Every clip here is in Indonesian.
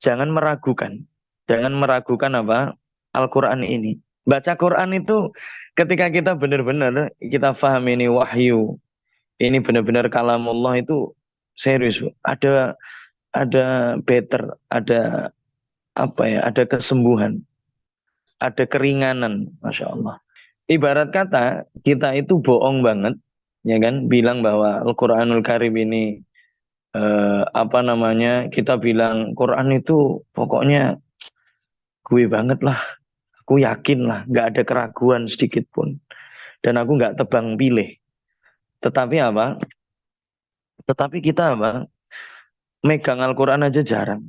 Jangan meragukan. Jangan meragukan apa? Al-Quran ini. Baca Quran itu ketika kita benar-benar kita paham ini wahyu, ini benar-benar kalamullah itu serius. Bu. Ada better, ada apa ya? Ada kesembuhan, ada keringanan, masya Allah. Ibarat kata kita itu bohong banget, ya kan? Bilang bahwa Al-Quranul Karim ini apa namanya? Kita bilang Quran itu pokoknya gue banget lah. Aku yakin lah, nggak ada keraguan sedikit pun. Dan aku nggak tebang pilih. Tetapi apa? Tetapi kita apa? Megang Al-Quran aja jarang.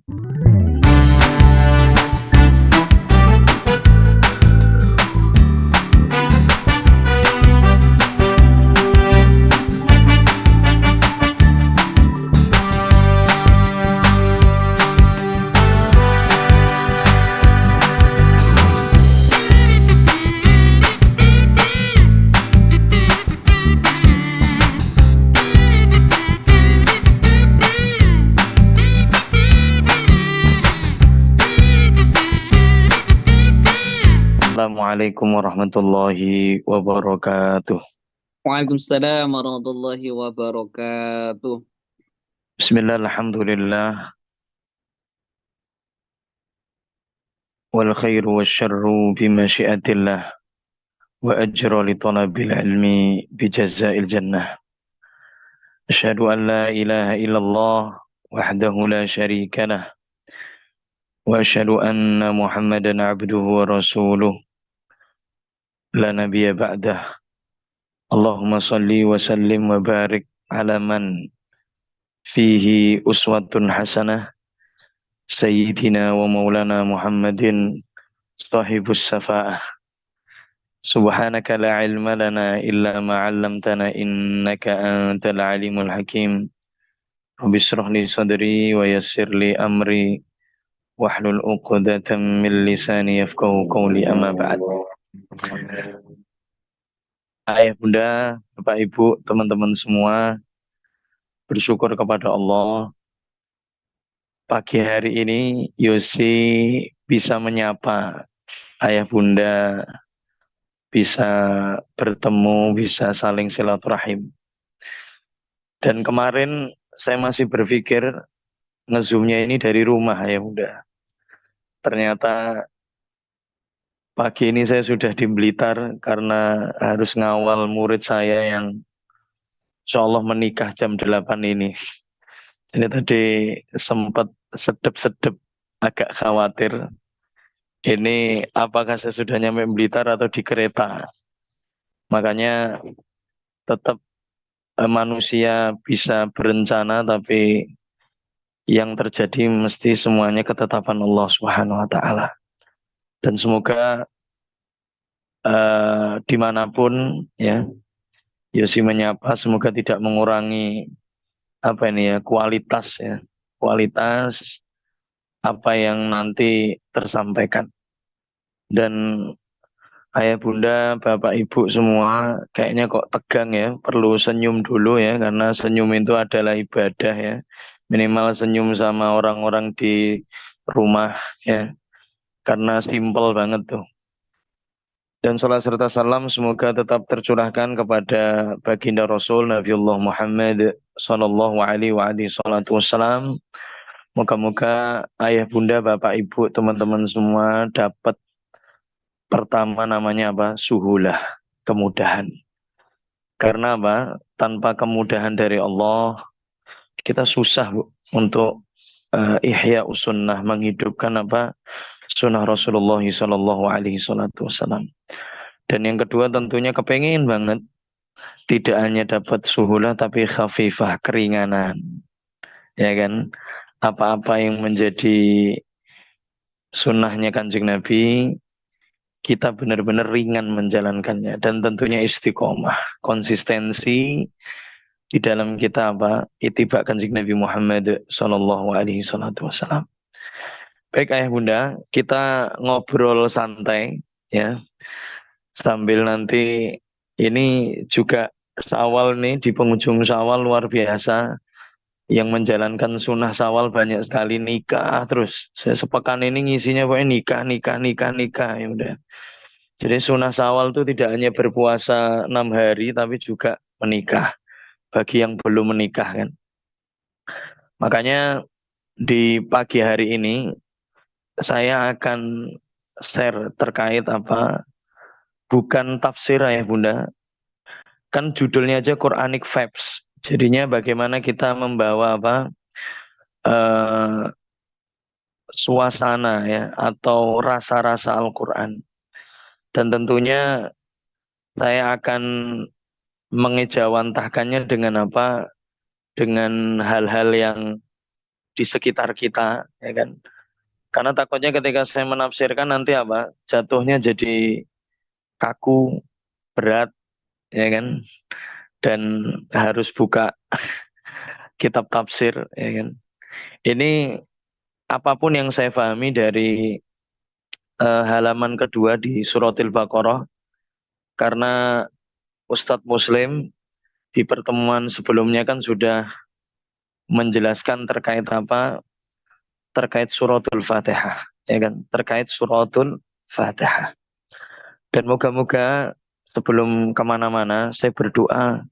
Assalamualaikum warahmatullahi wabarakatuh. Waalaikumsalam warahmatullahi wabarakatuh. Bismillah, alhamdulillah. Wal khairu wa syarru bimasyiatillah. Wa ajra li talabil ilmi bijazail jannah. Asyhadu an la ilaha illallah wahdahu la syarika lah. Wa asyhadu anna Muhammadan abduhu wa rasuluh la nabiyya ba'dah. Allahumma salli wa sallim wa barik ala man fihi uswatun hasanah Sayyidina wa maulana Muhammadin sahibus safa'ah. Subhanaka la ilma lana illa ma 'allamtana innaka antal alimul hakim. Rabbi shrah li sadri wa yassir li amri wahlul 'uqdatam min lisani yafqahu qawli amma ba'd. Ayah bunda, bapak ibu, teman-teman semua, bersyukur kepada Allah. Pagi hari ini Yosi bisa menyapa ayah bunda, bisa bertemu, bisa saling silaturahim. Dan kemarin saya masih berpikir ngezoomnya ini dari rumah ya udah. Ternyata pagi ini saya sudah di Blitar karena harus ngawal murid saya yang insya Allah menikah jam 8 ini. Ini tadi sempat sedep-sedep agak khawatir. Ini apakah saya sudah nyampe Blitar atau di kereta. Makanya tetap manusia bisa berencana tapi yang terjadi mesti semuanya ketetapan Allah Subhanahu wa taala. Dan semoga dimanapun ya Yosi menyapa semoga tidak mengurangi apa ini ya kualitas apa yang nanti tersampaikan. Dan ayah bunda bapak ibu semua kayaknya kok tegang ya, perlu senyum dulu ya karena senyum itu adalah ibadah ya, minimal senyum sama orang-orang di rumah ya, karena simple banget tuh. Dan salat serta salam semoga tetap tercurahkan kepada baginda Rasul Nabiullah Muhammad sallallahu alaihi wasallam. Moga-moga ayah bunda bapak ibu teman-teman semua dapat pertama namanya apa? Suhulah, kemudahan. Karena apa? Tanpa kemudahan dari Allah kita susah Bu, untuk ihya sunnah, menghidupkan apa? Sunnah Rasulullah sallallahu alaihi wasallam. Dan yang kedua tentunya kepengen banget tidak hanya dapat suhulah tapi khafifah, keringanan. Ya kan? Apa-apa yang menjadi sunnahnya Kanjeng Nabi kita benar-benar ringan menjalankannya dan tentunya istiqomah, konsistensi di dalam kita apa? Ittiba Kanjeng Nabi Muhammad sallallahu alaihi wasallam. Baik ayah bunda, kita ngobrol santai ya. Sambil nanti ini juga Syawal nih di penghujung Syawal luar biasa. yang menjalankan sunnah Syawal banyak sekali nikah terus. Saya sepekan ini ngisinya pokoknya nikah, nikah, nikah, nikah ya udah. Jadi sunnah Syawal itu tidak hanya berpuasa 6 hari tapi juga menikah bagi yang belum menikah kan. Makanya di pagi hari ini saya akan share terkait apa? Bukan tafsir ya Bunda. Kan judulnya aja Quranic Vibes. Jadinya bagaimana kita membawa apa? eh, Suasana ya atau rasa-rasa Al-Qur'an. Dan tentunya saya akan mengejawantahkannya dengan apa? Dengan hal-hal yang di sekitar kita, ya kan? Karena takutnya ketika saya menafsirkan nanti apa? Jatuhnya jadi kaku, berat, ya kan? Dan harus buka kitab tafsir, ya kan? Ini apapun yang saya pahami dari halaman kedua di suratil Baqarah, karena Ustadz Muslim di pertemuan sebelumnya kan sudah menjelaskan terkait apa? Terkait suratul Fatihah, ya kan? Terkait suratul Fatihah. Dan moga-moga sebelum kemana-mana, saya berdoa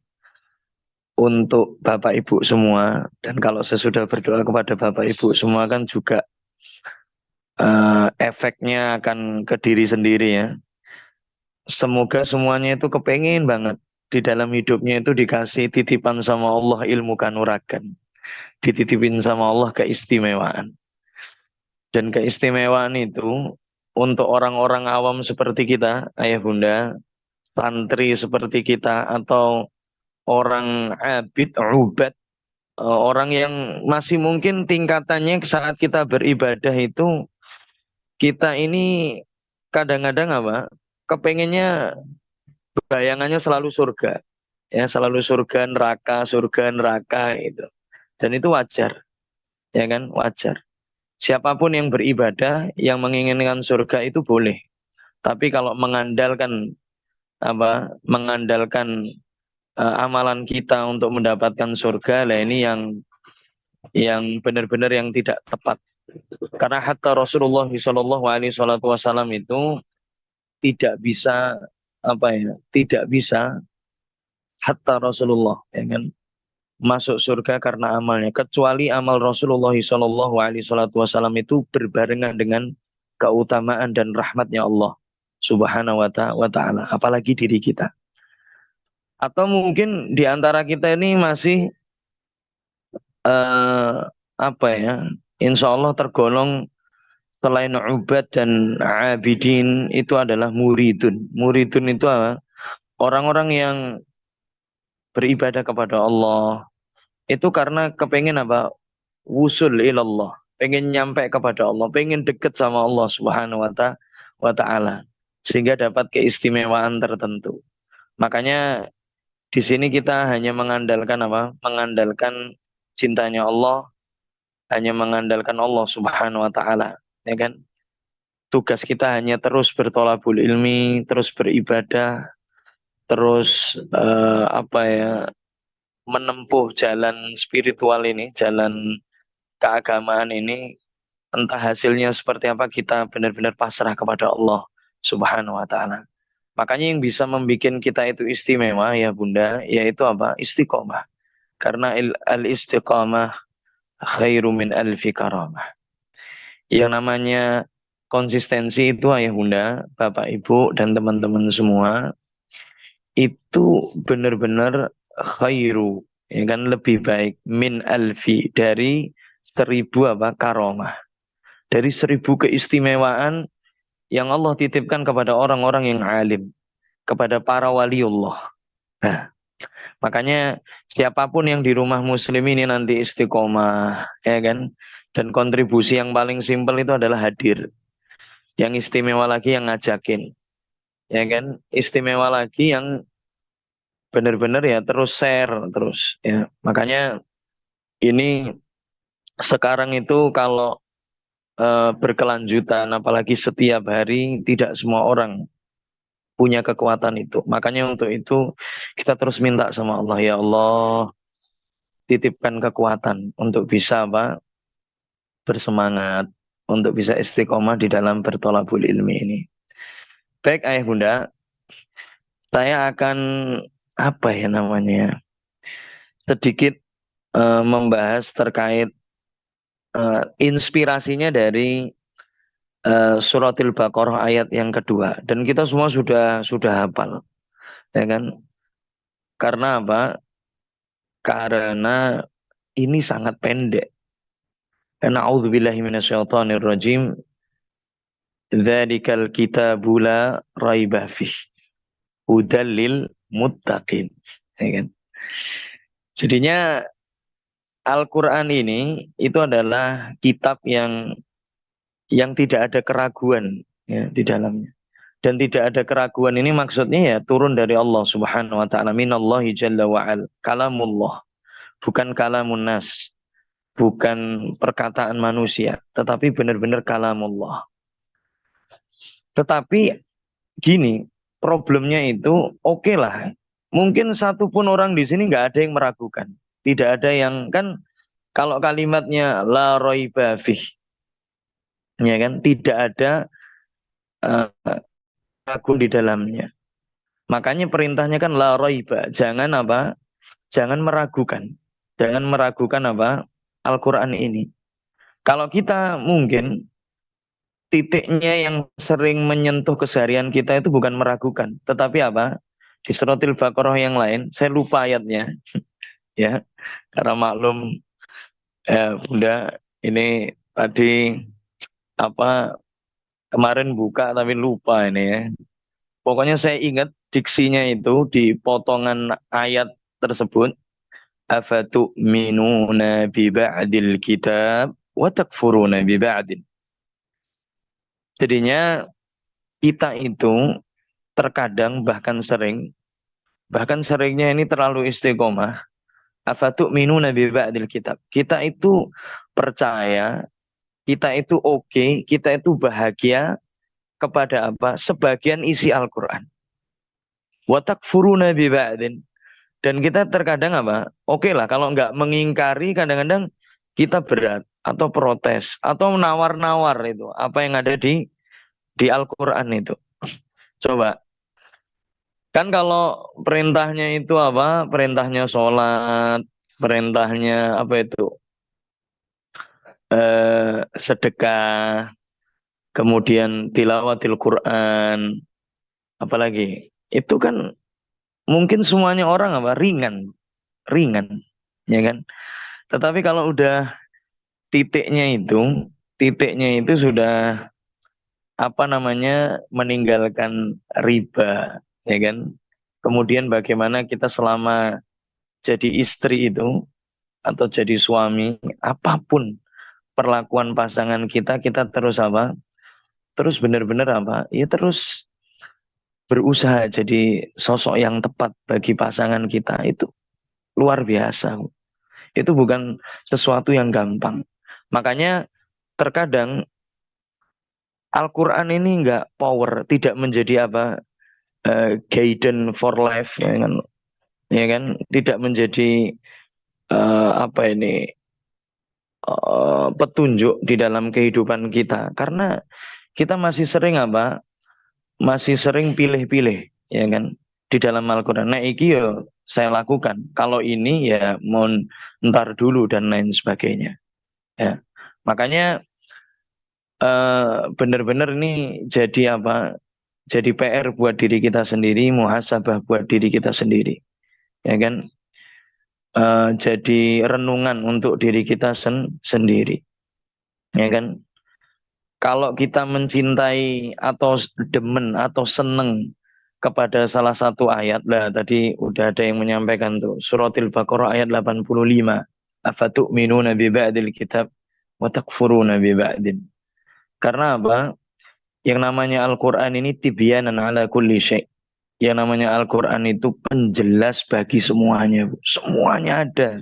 untuk Bapak Ibu semua. Dan kalau saya sudah berdoa kepada Bapak Ibu semua kan juga efeknya akan ke diri sendiri ya. Semoga semuanya itu kepengen banget di dalam hidupnya itu dikasih titipan sama Allah ilmu kanuragan. Dititipin sama Allah keistimewaan. Dan keistimewaan itu untuk orang-orang awam seperti kita, ayah bunda, santri seperti kita, atau orang abid, ubad, orang yang masih mungkin tingkatannya saat kita beribadah itu, kita ini kadang-kadang apa, kepengennya bayangannya selalu surga. Ya, selalu surga, neraka itu. Dan itu wajar, ya kan? Wajar. Siapapun yang beribadah, yang menginginkan surga itu boleh. Tapi kalau mengandalkan apa? Mengandalkan amalan kita untuk mendapatkan surga, lah ini yang benar-benar yang tidak tepat. Karena hatta Rasulullah SAW itu tidak bisa apa ya? Tidak bisa hatta Rasulullah ya kan masuk surga karena amalnya, kecuali amal Rasulullah SAW itu berbarengan dengan keutamaan dan rahmatnya Allah Subhanahu wa taala, apalagi diri kita. Atau mungkin di antara kita ini masih eh, apa ya? Insya Allah tergolong selain ubad dan abidin itu adalah muridun. Muridun itu apa? Orang-orang yang beribadah kepada Allah itu karena kepengen apa? Wusul ilallah, pengen nyampe kepada Allah, pengen deket sama Allah Subhanahu wa taala sehingga dapat keistimewaan tertentu. Makanya di sini kita hanya mengandalkan apa? Mengandalkan cintanya Allah, hanya mengandalkan Allah Subhanahu wa taala, ya kan? Tugas kita hanya terus bertolabul ilmi, terus beribadah, terus apa ya? Menempuh jalan spiritual ini, jalan keagamaan ini, entah hasilnya seperti apa, kita benar-benar pasrah kepada Allah Subhanahu wa taala. Makanya yang bisa membuat kita itu istimewa ya Bunda, yaitu apa? Istiqomah. Karena al-istiqamah khairu min alfi karamah. Yang namanya konsistensi itu ayah Bunda, Bapak Ibu dan teman-teman semua itu benar-benar khairu, ya kan, lebih baik min alfi dari 1.000 apa karomah, dari 1.000 keistimewaan yang Allah titipkan kepada orang-orang yang alim, kepada para waliullah. Nah, makanya siapapun yang di rumah muslim ini nanti istiqomah, ya kan, dan kontribusi yang paling simpel itu adalah hadir. Yang istimewa lagi yang ngajakin, ya kan, istimewa lagi yang benar-benar ya terus share terus ya. Makanya ini sekarang itu kalau berkelanjutan apalagi setiap hari tidak semua orang punya kekuatan itu. Makanya untuk itu kita terus minta sama Allah, ya Allah, titipkan kekuatan untuk bisa bersemangat, untuk bisa istiqomah di dalam bertolabul ilmi ini. Baik ayah bunda, saya akan apa ya namanya, sedikit membahas terkait inspirasinya dari suratil Baqarah ayat yang kedua, dan kita semua sudah hafal, ya kan? Karena apa? Karena ini sangat pendek. A'udzubillahi minasyaitonirrajim. Dzalikal kitabu la raiba fih. Hudal lil muttaqin. Ya kan? Jadinya Al-Quran ini itu adalah kitab yang tidak ada keraguan ya, di dalamnya. Dan tidak ada keraguan ini maksudnya ya turun dari Allah Subhanahu wa taala, minallahi jalla wa al, kalamullah, bukan kalamun nas, bukan perkataan manusia, tetapi benar-benar kalamullah. Tetapi gini, problemnya itu oke lah. Mungkin satu pun orang di sini nggak ada yang meragukan. Tidak ada yang kan kalau kalimatnya la raiba fih, ya kan, tidak ada uh, ragu di dalamnya. Makanya perintahnya kan la raiba, jangan apa? Jangan meragukan. Jangan meragukan apa? Al-Qur'an ini. Kalau kita mungkin titiknya yang sering menyentuh keseharian kita itu bukan meragukan, tetapi apa? Di suratil Baqarah yang lain, saya lupa ayatnya, ya. Karena maklum, Bunda, ini tadi apa kemarin buka tapi lupa ini ya. Pokoknya saya ingat diksinya itu di potongan ayat tersebut, afatu'minuna bi ba'dil kitab wa takfuruna bi ba'din. Jadinya kita itu terkadang bahkan seringnya ini terlalu istiqomah. Afatu'minuna bi ba'dil kitab. Kita itu percaya, kita itu oke, kita itu bahagia kepada apa? Sebagian isi Al-Qur'an. Wa takfuruna bi ba'din. Dan kita terkadang apa? Oke lah, kalau nggak mengingkari, kadang-kadang kita berat atau protes atau nawar-nawar itu apa yang ada di Al-Qur'an itu. Coba, kan kalau perintahnya itu apa? Perintahnya sholat, perintahnya apa itu? Sedekah, kemudian tilawatil Quran, apalagi itu kan mungkin semuanya orang apa? Ringan, ringan, ya kan? Tetapi kalau udah titiknya itu, titiknya itu sudah apa namanya meninggalkan riba, ya kan? Kemudian bagaimana kita selama jadi istri itu atau jadi suami, apapun perlakuan pasangan kita, kita terus apa? Terus benar-benar apa? Ya terus berusaha jadi sosok yang tepat bagi pasangan kita, itu luar biasa. Itu bukan sesuatu yang gampang. Makanya terkadang Al-Quran ini nggak power, tidak menjadi apa, guidance for life, ya kan, tidak menjadi apa ini, petunjuk di dalam kehidupan kita, karena kita masih sering apa, masih sering pilih-pilih, ya kan, di dalam Al-Quran. Nah, iki yo saya lakukan, kalau ini ya mau ntar dulu dan lain sebagainya. Ya, makanya benar-benar ini jadi apa? Jadi PR buat diri kita sendiri, muhasabah buat diri kita sendiri, ya kan? Jadi renungan untuk diri kita sendiri, ya kan? Kalau kita mencintai atau demen atau seneng kepada salah satu ayat lah, tadi udah ada yang menyampaikan tuh, suratil Baqarah ayat 85. Afatu'minuna bi ba'dil kitab wa takfuruna bi ba'din. Karena apa? Yang namanya Al-Quran ini tibyanan ala kulli syai'. Yang namanya Al-Quran itu penjelas bagi semuanya, Bu. Semuanya ada.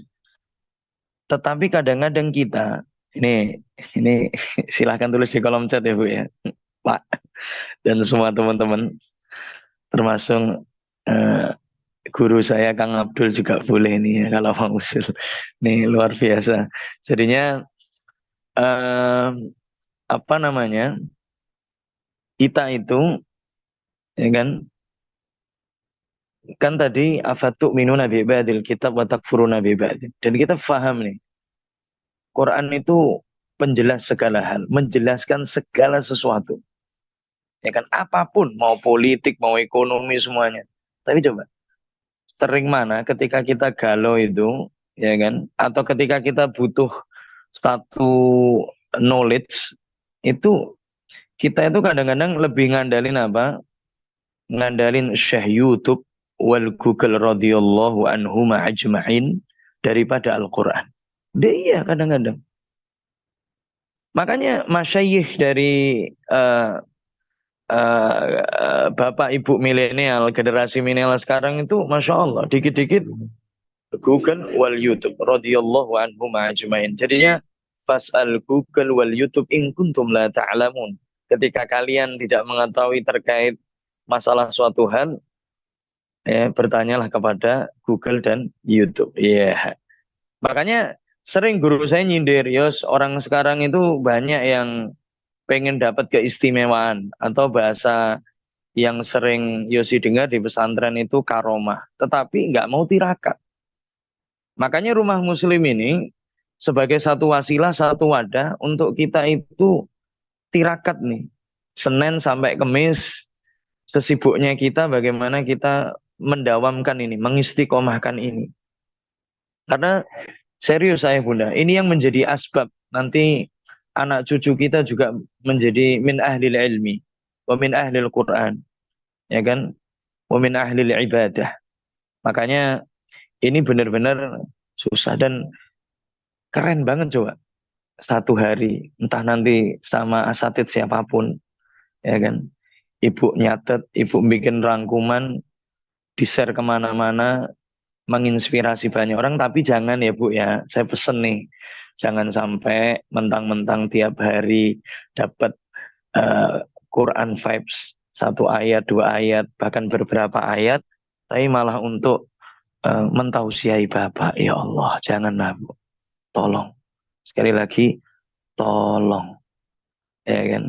Tetapi kadang-kadang kita, ini silahkan tulis di kolom chat ya Bu ya, Pak, dan semua teman-teman, termasuk eh, guru saya Kang Abdul juga boleh nih ya kalau mau usul. Nih luar biasa. Jadinya eh, apa namanya? Kita itu ya kan tadi afatu minuna bi ba'dil kitab wa takfuruna bi ba'dil. Dan kita paham nih, Quran itu penjelas segala hal, menjelaskan segala sesuatu. Ya kan apapun, mau politik, mau ekonomi semuanya. Tapi coba sering mana ketika kita galau itu, ya kan? Atau ketika kita butuh satu knowledge itu kita itu kadang-kadang lebih ngandalin apa? Ngandalin Syekh YouTube wal Google radhiyallahu anhum ajma'in daripada Al-Qur'an. Iya kadang-kadang. Makanya masyayikh dari eh, bapak ibu milenial, generasi milenial sekarang itu masya Allah dikit-dikit Google wal YouTube radhiyallahu anhum ajmain. Jadinya fas'al Google wal YouTube in kuntum la ta'lamun. Ketika kalian tidak mengetahui terkait masalah suatu hal, ya bertanyalah kepada Google dan YouTube. Iya. Makanya sering guru saya nyindir, Yos, orang sekarang itu banyak yang pengen dapat keistimewaan atau bahasa yang sering Yosi dengar di pesantren itu karomah, tetapi nggak mau tirakat. Makanya rumah muslim ini sebagai satu wasilah, satu wadah untuk kita itu tirakat nih. Senin sampai Kamis, sesibuknya kita bagaimana kita mendawamkan ini, mengistiqomahkan ini. Karena serius saya Bunda, ini yang menjadi asbab nanti anak cucu kita juga menjadi min ahlil ilmi, wa min ahlil Quran, ya kan? Wa min ahlil ibadah. Makanya ini benar-benar susah dan keren banget coba. Satu hari, entah nanti sama asatid siapapun, ya kan. Ibu nyatet, ibu bikin rangkuman, di-share kemana-mana, menginspirasi banyak orang. Tapi jangan ya Bu ya, saya pesen nih. Jangan sampai mentang-mentang tiap hari dapat eh, Quran vibes, satu ayat, dua ayat, bahkan beberapa ayat, tapi malah untuk mentausiai Bapak. Ya Allah, janganlah Bu. Tolong. Sekali lagi, tolong. Ya kan.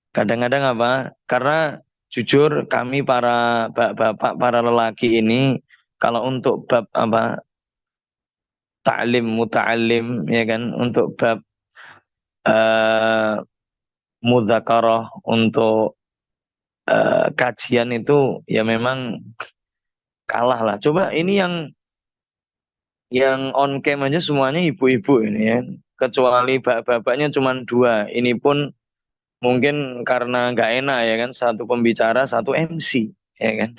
Kadang-kadang apa? Karena jujur kami para bapak, para lelaki ini, kalau untuk bab apa ta'lim, muta'alim, ya kan, untuk bab eh mudzakarah, untuk kajian itu ya memang kalah lah. Coba ini yang on cam aja semuanya ibu-ibu ini ya. Kecuali bapaknya cuma dua. Ini pun mungkin karena nggak enak ya kan, satu pembicara, satu MC, ya kan.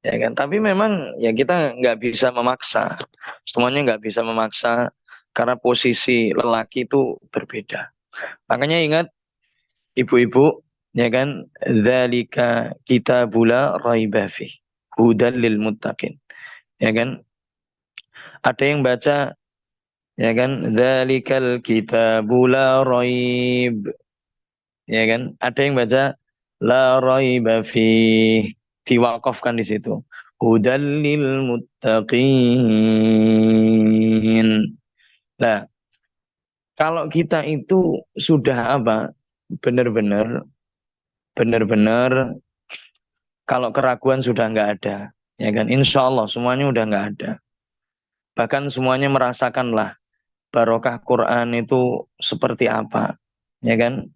Ya kan. Tapi memang ya kita nggak bisa memaksa. Semuanya nggak bisa memaksa karena posisi lelaki itu berbeda. Makanya ingat ibu-ibu, ya kan, dzalika kitabula raiba fih hudal lil muttaqin. Ya kan? Ada yang baca ya kan, dzalikal kitabula raib, ya kan? Ada yang baca la raiba fih, diwakafkan di situ. Hudal lil muttaqin. Nah, kalau kita itu sudah apa? Benar-benar benar-benar kalau keraguan sudah nggak ada, ya kan? Insya Allah semuanya udah nggak ada. Bahkan semuanya merasakanlah barokah Quran itu seperti apa, ya kan?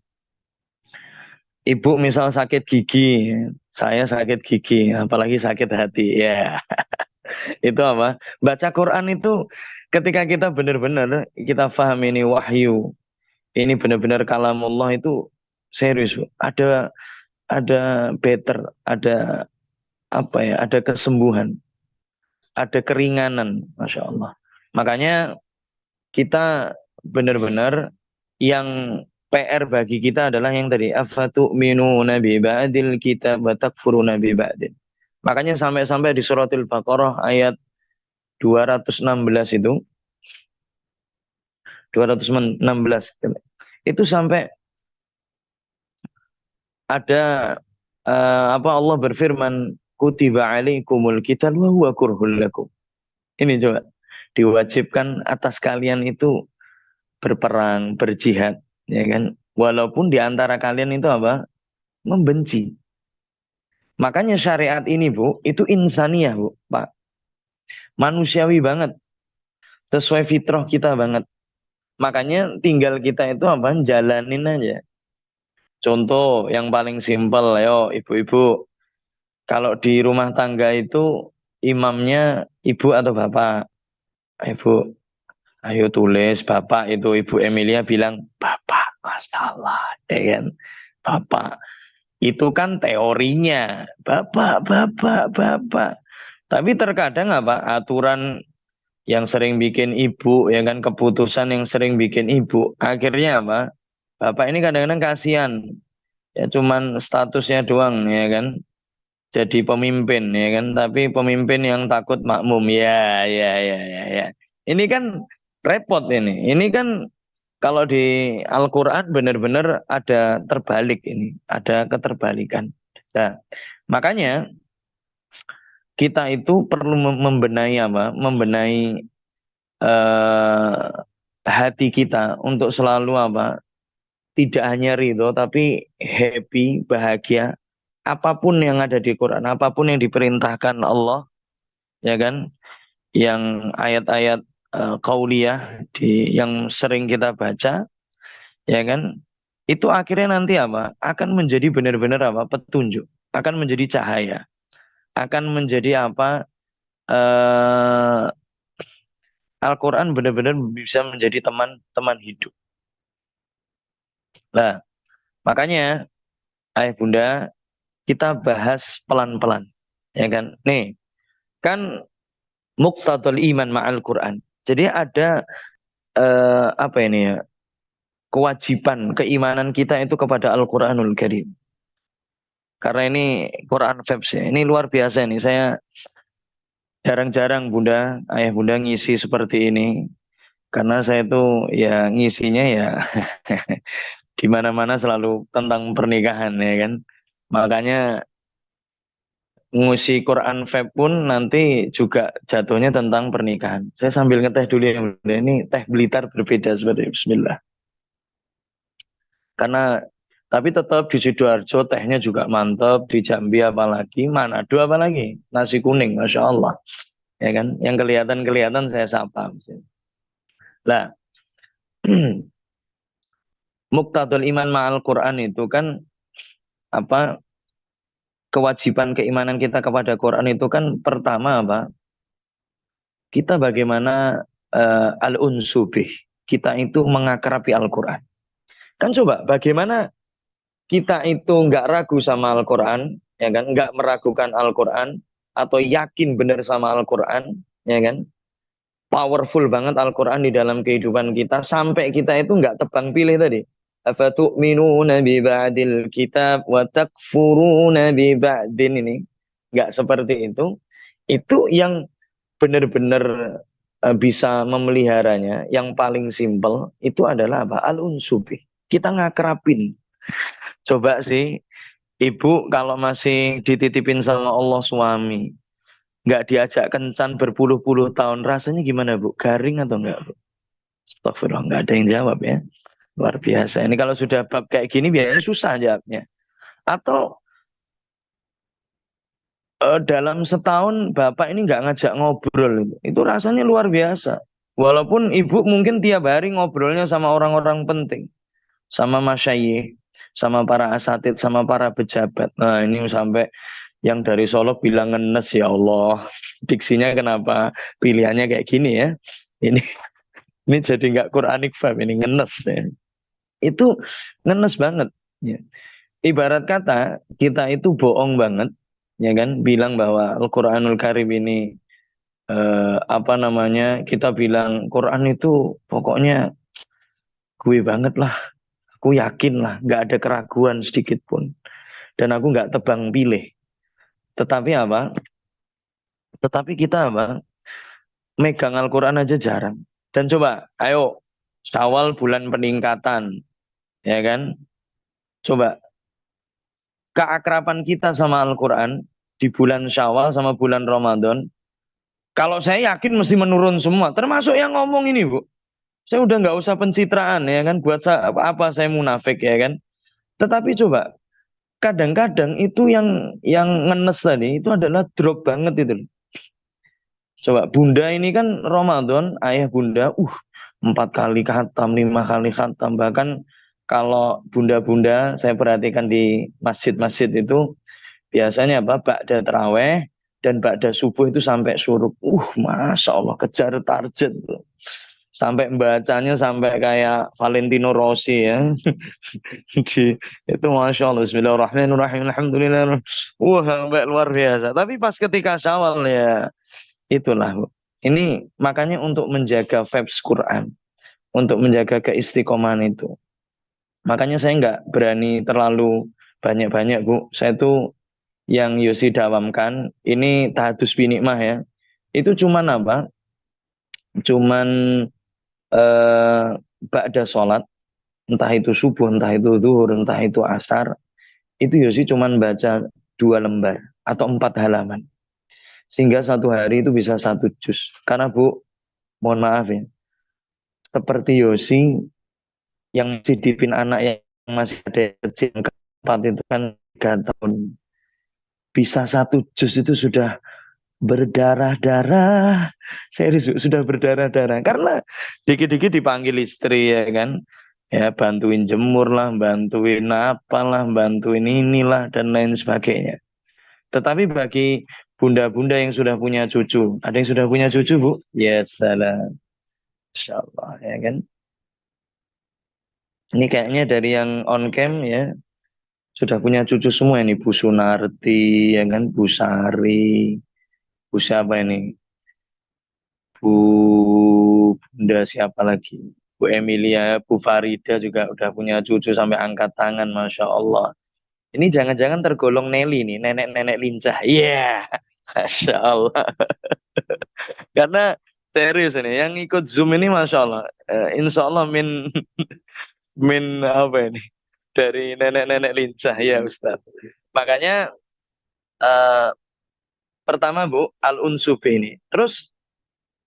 Ibu misal sakit gigi, saya sakit gigi, apalagi sakit hati, ya itu apa? Baca Quran itu ketika kita benar-benar kita paham ini wahyu, ini benar-benar kalamullah itu serius, Bu. Ada better, ada apa ya? Ada kesembuhan, ada keringanan, masya Allah. Makanya kita benar-benar yang PR bagi kita adalah yang tadi afatu minu nabi ba'dil kita batak furu nabi ba'dil. Makanya sampai-sampai di suratul Baqarah ayat 216 itu 216 itu sampai ada apa Allah berfirman kutiba alaikumul qital wa huwa kurhul lakum. Ini coba, diwajibkan atas kalian itu berperang, berjihad, ya kan? Walaupun di antara kalian itu apa? Membenci. Makanya syariat ini, Bu, itu insaniah, Bu, Pak. Manusiawi banget, sesuai fitrah kita banget. Makanya tinggal kita itu apa? Jalanin aja. Contoh yang paling simpel, yo ibu-ibu, kalau di rumah tangga itu imamnya ibu atau bapak? Ibu, ayo tulis bapak itu Ibu Emilia bilang bapak masalah, ya kan? Bapak itu kan teorinya, bapak. Tapi terkadang apa? Aturan yang sering bikin ibu, ya kan, keputusan yang sering bikin ibu, akhirnya apa? Bapak ini kadang-kadang kasihan, ya cuman statusnya doang, ya kan, jadi pemimpin, ya kan, tapi pemimpin yang takut makmum, ya. Ini kan repot ini kan kalau di Al-Quran benar-benar ada terbalik ini, ada keterbalikan. Nah, makanya kita itu perlu membenahi apa? Membenahi eh, hati kita untuk selalu apa? Tidak hanya ridho tapi happy, bahagia. Apapun yang ada di Quran, apapun yang diperintahkan Allah, ya kan? Yang ayat-ayat qauliyah yang sering kita baca, ya kan? Itu akhirnya nanti apa? Akan menjadi benar-benar apa? Petunjuk, akan menjadi cahaya, akan menjadi apa? eh Al-Quran benar-benar bisa menjadi teman-teman hidup. Nah, makanya ayah bunda kita bahas pelan-pelan, ya kan? Nih, kan muqtadul iman ma'al Quran. Jadi ada apa ini ya? Kewajiban keimanan kita itu kepada Al-Quranul Karim. Karena ini Quran Vibes ya. Ini luar biasa nih. Saya jarang-jarang bunda, ayah bunda ngisi seperti ini. Karena saya tuh ya ngisinya ya di mana-mana selalu tentang pernikahan, ya kan. Makanya ngisi Quran Feb pun nanti juga jatuhnya tentang pernikahan. Saya sambil ngeteh dulu ya bunda. Ini teh Blitar berbeda seperti Bismillah. Karena tapi tetap di Sidoarjo tehnya juga mantap, di Jambi apalagi, Manado apalagi, nasi kuning, masya Allah, ya kan? Yang kelihatan saya sapa. Lah, muqtadul iman ma'al Quran itu kan apa? Kewajiban keimanan kita kepada Quran itu kan pertama apa? Kita bagaimana al-unsubih, kita itu mengakrabi Al-Quran. Kan coba bagaimana kita itu nggak ragu sama Al-Quran, ya kan, nggak meragukan Al-Quran, atau yakin benar sama Al-Quran, ya kan, powerful banget Al-Quran di dalam kehidupan kita, sampai kita itu nggak tebang pilih tadi. Afatu'minuna bi ba'dil kitab wa takfuruna bi ba'din, ini nggak seperti itu yang benar-benar bisa memeliharanya, yang paling simpel itu adalah apa? Al-unsubi, kita ngakrapin. Coba sih ibu kalau masih dititipin sama Allah suami, nggak diajak kencan berpuluh-puluh tahun, rasanya gimana Bu? Garing atau enggak Bu? Astagfirullah, nggak ada yang jawab ya. Luar biasa. Ini kalau sudah bab kayak gini biasanya susah jawabnya. Atau dalam setahun Bapak ini nggak ngajak ngobrol, itu rasanya luar biasa. Walaupun ibu mungkin tiap hari ngobrolnya sama orang-orang penting, sama masyayikh, sama para asatid, sama para pejabat. Nah ini sampai yang dari Solo bilang ngenes, ya Allah, diksinya kenapa pilihannya kayak gini ya? Ini ini jadi nggak Quranic vibe, ini ngenes ya. Itu ngenes banget. Ya. Ibarat kata kita itu bohong banget, ya kan? Bilang bahwa Al-Quranul Karim ini apa namanya? Kita bilang Quran itu pokoknya gue banget lah, aku yakin lah, nggak ada keraguan sedikit pun, dan aku nggak tebang pilih. Tetapi apa? Tetapi kita apa? Megang Al-Quran aja jarang. Dan coba, ayo, Syawal bulan peningkatan, ya kan? Coba, keakraban kita sama Al-Quran, di bulan Syawal sama bulan Ramadan, kalau saya yakin mesti menurun semua. Termasuk yang ngomong ini, Bu. Saya udah nggak usah pencitraan ya kan, buat apa saya munafik ya kan. Tetapi coba, kadang-kadang itu yang ngenes tadi itu adalah drop banget itu. Coba Bunda ini kan Ramadan, ayah Bunda, 4 kali khatam, 5 kali khatam. Bahkan kalau Bunda-Bunda saya perhatikan di masjid-masjid itu biasanya apa? Ba'da terawih dan ba'da subuh itu sampai suruk. Masya Allah, kejar target tuh. Sampai bacanya sampai kayak Valentino Rossi ya. Di, itu Masya Allah, Bismillahirrahmanirrahim, Alhamdulillah. Sampai luar biasa. Tapi pas ketika Syawal ya, itulah, Bu. Ini makanya untuk menjaga vibes Quran, untuk menjaga keistiqomahan itu. Makanya saya nggak berani terlalu banyak-banyak, Bu. Saya tuh yang Yosi dawamkan, ini tahadus binikmah ya. Itu cuman apa? Cuman eh, ba'da sholat, entah itu subuh, entah itu zuhur, entah itu asar, itu Yosi cuman baca 2 lembar atau 4 halaman. Sehingga satu hari itu bisa 1 juz. Karena Bu, mohon maaf ya, seperti Yosi yang masih dipin anak yang masih ada yang kecil yang keempat itu kan 3 tahun, bisa 1 juz itu sudah berdarah-darah, serius Bu, sudah berdarah-darah karena dikit-dikit dipanggil istri ya kan, ya bantuin jemur lah, bantuin apalah, bantuin inilah dan lain sebagainya. Tetapi bagi bunda-bunda yang sudah punya cucu, ada yang sudah punya cucu Bu? Ya salam, Insya Allah ya kan. Ini kayaknya dari yang on cam ya sudah punya cucu semua ini, Bu Sunarti ya kan, Bu Sari, Bu siapa ini, Bu Bunda siapa lagi, Bu Emilia, Bu Farida juga udah punya cucu sampai angkat tangan, Masya Allah. Ini jangan-jangan tergolong Nelly nih, nenek-nenek lincah. Iya, Masya Allah. Karena serius ini, yang ikut Zoom ini Masya Allah. Insya Allah min apa ini? Dari nenek-nenek lincah ya Ustaz. Makanya eh, pertama Bu, Al-Unsub ini. Terus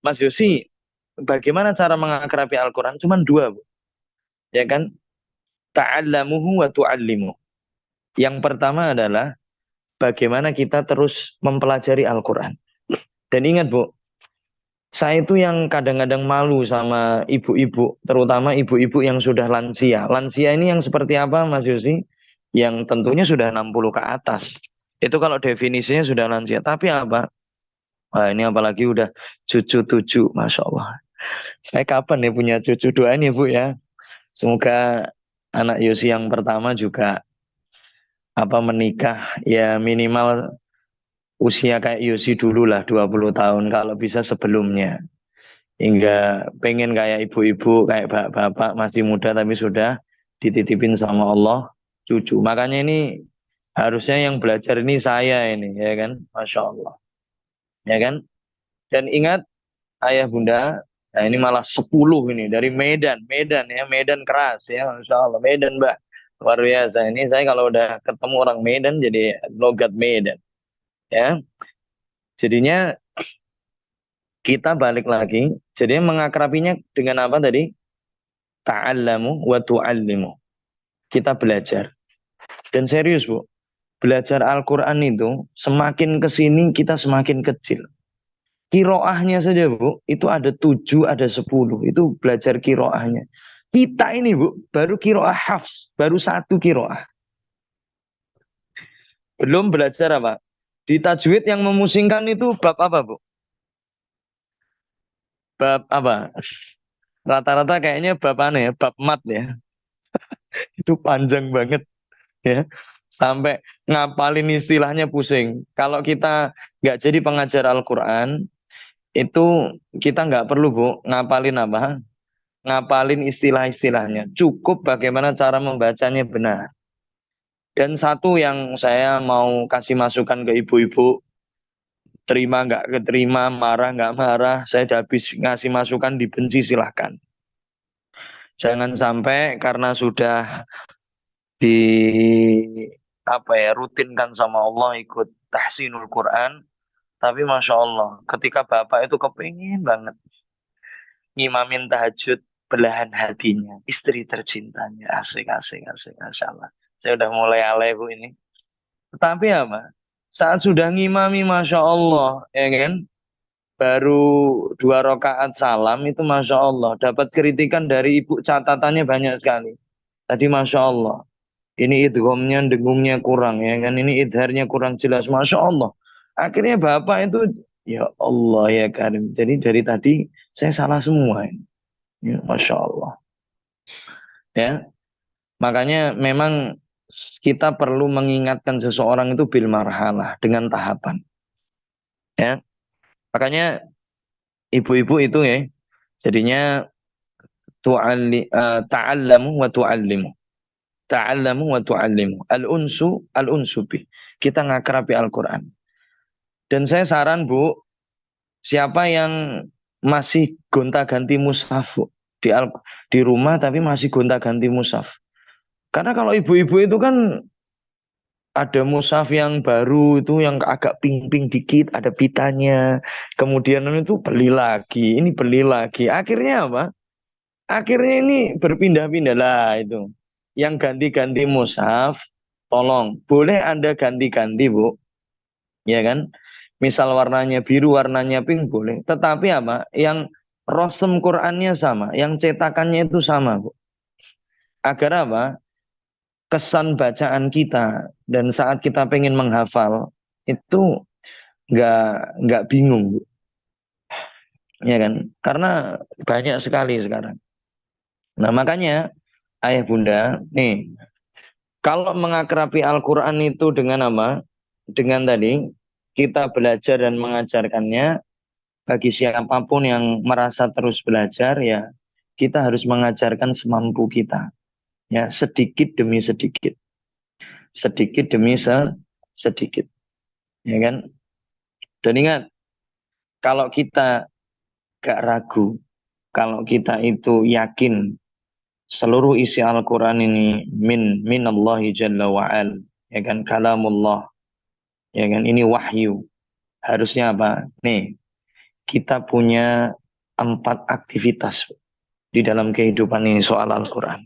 Mas Yosi, bagaimana cara mengakrabi Al-Quran? Cuman 2 Bu. Ya kan? Ta'allamuhu wa tu'allimu. Yang pertama adalah bagaimana kita terus mempelajari Al-Quran. Dan ingat Bu, saya itu yang kadang-kadang malu sama ibu-ibu, terutama ibu-ibu yang sudah lansia. Lansia ini yang seperti apa Mas Yosi? Yang tentunya sudah 60 ke atas. Itu kalau definisinya sudah lansia. Tapi apa? Wah, ini apalagi udah cucu 7, Masya Allah. Saya kapan ya punya cucu? Doain ya Bu ya. Semoga anak Yosi yang pertama juga apa menikah ya minimal usia kayak Yosi dulu lah, 20 tahun. Kalau bisa sebelumnya. Hingga pengen kayak ibu-ibu, kayak bapak-bapak masih muda tapi sudah dititipin sama Allah cucu. Makanya ini harusnya yang belajar ini saya ini ya kan. Masya Allah. Ya kan? Dan ingat ayah bunda, nah ini malah 10 ini dari Medan, Medan ya, Medan keras ya, Masya Allah, Medan Mbak, luar biasa. Ini saya kalau udah ketemu orang Medan jadi logat Medan ya. Jadinya kita balik lagi, jadi mengakrabinya dengan apa tadi? Ta'allamu wa tu'allimu. Kita belajar. Dan serius Bu, belajar Al-Quran itu semakin kesini kita semakin kecil. Kiroahnya saja Bu, itu ada 7, ada 10. Itu belajar kiroahnya. Kita ini Bu, baru kiroah hafs, baru 1 kiroah. Belum belajar apa? Di tajwid yang memusingkan itu bab apa Bu? Bab apa? Rata-rata kayaknya bab aneh ya, bab mat ya. Itu panjang banget ya. Sampai ngapalin istilahnya pusing. Kalau kita nggak jadi pengajar Al-Quran, itu kita nggak perlu Bu ngapalin apa? Ngapalin istilah-istilahnya. Cukup bagaimana cara membacanya benar. Dan satu yang saya mau kasih masukan ke ibu-ibu, terima nggak keterima, marah nggak marah, saya udah habis ngasih masukan, dibenci silahkan. Jangan sampai karena sudah di apa ya rutinkan sama Allah ikut tahsinul Quran, tapi Masya Allah, ketika bapak itu kepingin banget ngimamin tahajud, belahan hatinya, istri tercintanya, asik, asik, asik, Masya Allah. Saya udah mulai alay bu ini. Tetapi apa? Saat sudah ngimami, Masya Allah, ya kan? Baru 2 rakaat salam itu Masya Allah. Dapat kritikan dari ibu, catatannya banyak sekali. Tadi Masya Allah. Ini idghamnya, dengungnya kurang, ya kan? Ini idharnya kurang jelas, Masya Allah. Akhirnya bapak itu, ya Allah ya Karim. Jadi dari tadi saya salah semua. Ya, Masya Allah. Ya, makanya memang kita perlu mengingatkan seseorang itu bil marhalah dengan tahapan. Ya, makanya ibu-ibu itu ya, jadinya ta'allamu wa tu'allimu. Ta'allamu wa tu'allimu. Al-unsu bih. Kita ngakrabi Al-Quran. Dan saya saran Bu, siapa yang masih gonta-ganti mushaf Bu, di rumah tapi masih gonta-ganti mushaf. Karena kalau ibu-ibu itu kan ada mushaf yang baru itu yang agak pink-pink dikit, ada pitanya. Kemudian itu beli lagi, ini beli lagi. Akhirnya apa? Akhirnya ini berpindah-pindah lah itu. Yang ganti-ganti mushaf, tolong boleh Anda ganti-ganti Bu, ya kan? Misal warnanya biru, warnanya pink boleh. Tetapi apa? Yang rosem Qur'annya sama, yang cetakannya itu sama Bu. Agar apa? Kesan bacaan kita dan saat kita pengen menghafal itu nggak bingung Bu. Ya kan? Karena banyak sekali sekarang. Nah makanya ayah bunda nih, kalau mengakrabi Al-Quran itu dengan apa? Dengan tadi kita belajar dan mengajarkannya, bagi siapapun yang merasa terus belajar ya kita harus mengajarkan semampu kita, ya sedikit demi sedikit, sedikit demi sedikit, ya kan? Dan ingat, kalau kita gak ragu, kalau kita itu yakin seluruh isi Al-Quran ini minallahi jalla wa'al, ya kan, kalamullah, ya kan, ini wahyu. Harusnya apa? Nih, kita punya 4 aktivitas di dalam kehidupan ini soal Al-Quran.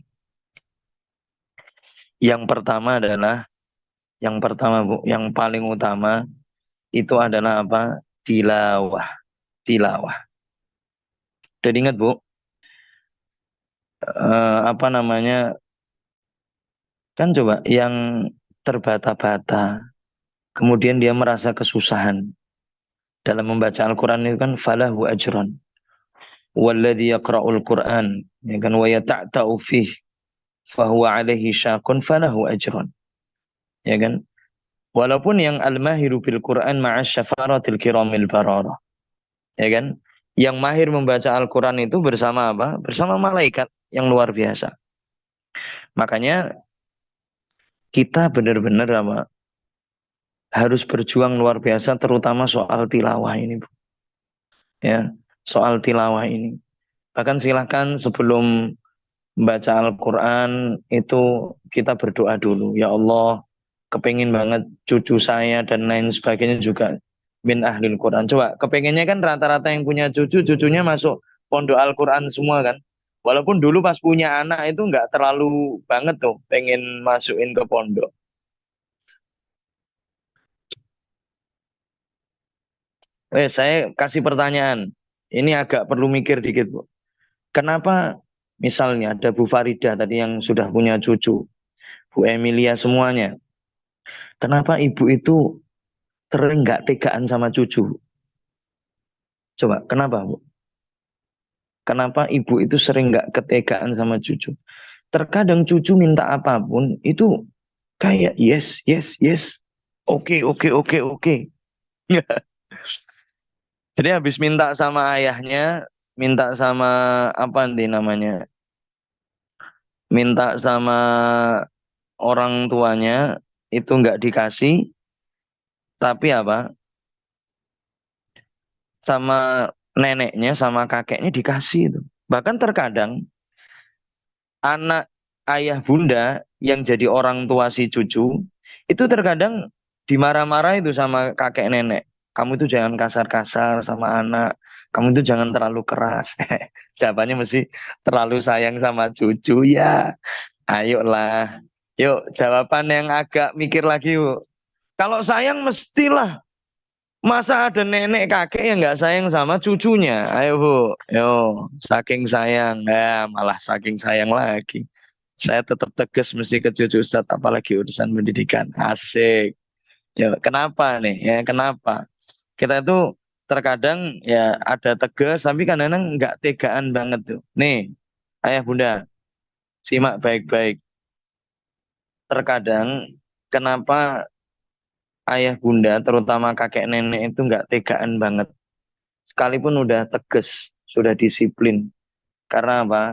Yang pertama adalah, yang pertama Bu, yang paling utama itu adalah apa? Tilawah, tilawah. Dan ingat Bu, apa namanya? Kan coba yang terbata-bata, kemudian dia merasa kesusahan dalam membaca Al-Quran itu kan falahu ajran. Walladhi yaqra'ul Quran, ya kan, wa yata'ta'u fih fahuwa alaihi syakun falahu ajran. Ya kan? Walaupun yang al-mahiru bil Quran ma'a syafaratil kiramil bararah. Ya kan? Yang mahir membaca Al-Quran itu bersama apa? Bersama malaikat yang luar biasa. Makanya kita benar-benar apa? Harus berjuang luar biasa terutama soal tilawah ini, Bu. Ya, soal tilawah ini. Bahkan silahkan sebelum membaca Al-Quran itu kita berdoa dulu. Ya Allah, kepingin banget cucu saya dan lain sebagainya juga min ahlil Quran. Coba kepengennya kan rata-rata yang punya cucu, cucunya masuk pondok Al-Quran semua kan. Walaupun dulu pas punya anak itu nggak terlalu banget tuh pengen masukin ke pondok. Saya kasih pertanyaan. Ini agak perlu mikir dikit, Bu. Kenapa misalnya ada Bu Farida tadi yang sudah punya cucu, Bu Emilia semuanya. Kenapa ibu itu sering nggak tegaan sama cucu? Coba, kenapa, Bu? Kenapa ibu itu sering nggak ketegaan sama cucu? Terkadang cucu minta apapun itu kayak yes, yes, yes. Oke, oke, oke, oke. Jadi habis minta sama ayahnya, minta sama apa nanti namanya? Minta sama orang tuanya itu nggak dikasih, tapi apa? Sama neneknya, sama kakeknya dikasih itu. Bahkan terkadang anak ayah bunda yang jadi orang tua si cucu itu terkadang dimarah-marah itu sama kakek nenek. Kamu itu jangan kasar-kasar sama anak. Kamu itu jangan terlalu keras. Jawabannya mesti terlalu sayang sama cucu ya. Ayolah. Yuk, jawaban yang agak mikir lagi yuk. Kalau sayang mestilah. Masa ada nenek kakek yang nggak sayang sama cucunya? Ayo Bu, yo saking sayang, ya malah saking sayang lagi. Saya tetap tegas mesti ke cucu Ustadz, apalagi urusan pendidikan. Asik. Ya, kenapa nih? Ya, kenapa? Kita itu terkadang ya ada tegas, tapi kadang-kadang nggak tegaan banget tuh. Nih, ayah bunda, simak baik-baik. Terkadang kenapa ayah bunda, terutama kakek nenek itu nggak tegaan banget. Sekalipun udah tegas, sudah disiplin. Karena apa?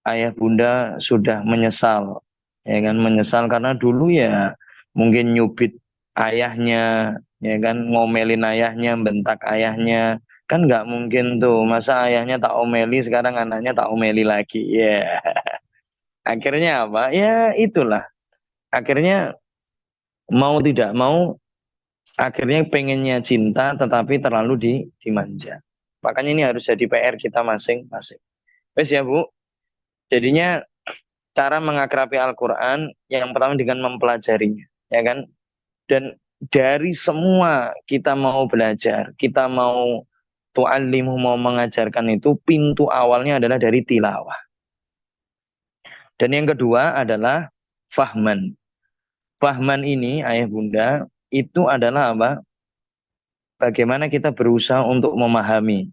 Ayah bunda sudah menyesal. Ya kan, menyesal karena dulu ya mungkin nyubit ayahnya, ya kan, ngomelin ayahnya, bentak ayahnya. Kan nggak mungkin tuh, masa ayahnya tak omeli, sekarang anaknya tak omeli lagi. Ya, akhirnya apa? Ya itulah. Akhirnya mau tidak mau, akhirnya pengennya cinta tetapi terlalu dimanja. Makanya ini harus jadi PR kita masing-masing. Wes ya Bu, jadinya cara mengakrabi Al-Quran yang pertama dengan mempelajarinya, ya kan? Dan dari semua kita mau belajar, kita mau tu'allimu, mau mengajarkan itu, pintu awalnya adalah dari tilawah. Dan yang kedua adalah fahman. Fahman ini, ayah bunda, itu adalah apa? Bagaimana kita berusaha untuk memahami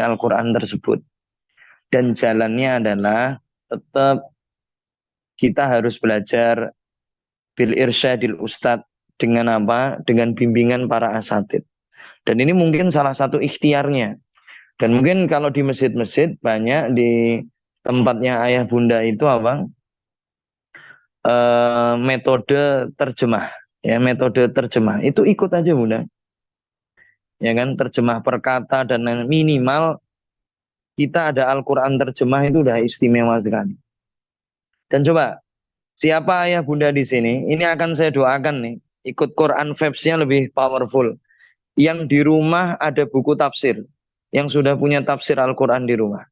Al-Quran tersebut. Dan jalannya adalah tetap kita harus belajar bil irsyadil ustad, dengan apa? Dengan bimbingan para asatid. Dan ini mungkin salah satu ikhtiarnya. Dan mungkin kalau di masjid-masjid banyak di tempatnya ayah bunda itu apa? Metode terjemah. Ya, metode terjemah. Itu ikut aja bunda. Ya kan, terjemah perkata dan yang minimal kita ada Al-Quran terjemah itu udah istimewa sekali. Dan coba, siapa ayah bunda di sini? Ini akan saya doakan nih. Ikut Quran Vibes-nya lebih powerful. Yang di rumah ada buku tafsir. Yang sudah punya tafsir Al-Quran di rumah.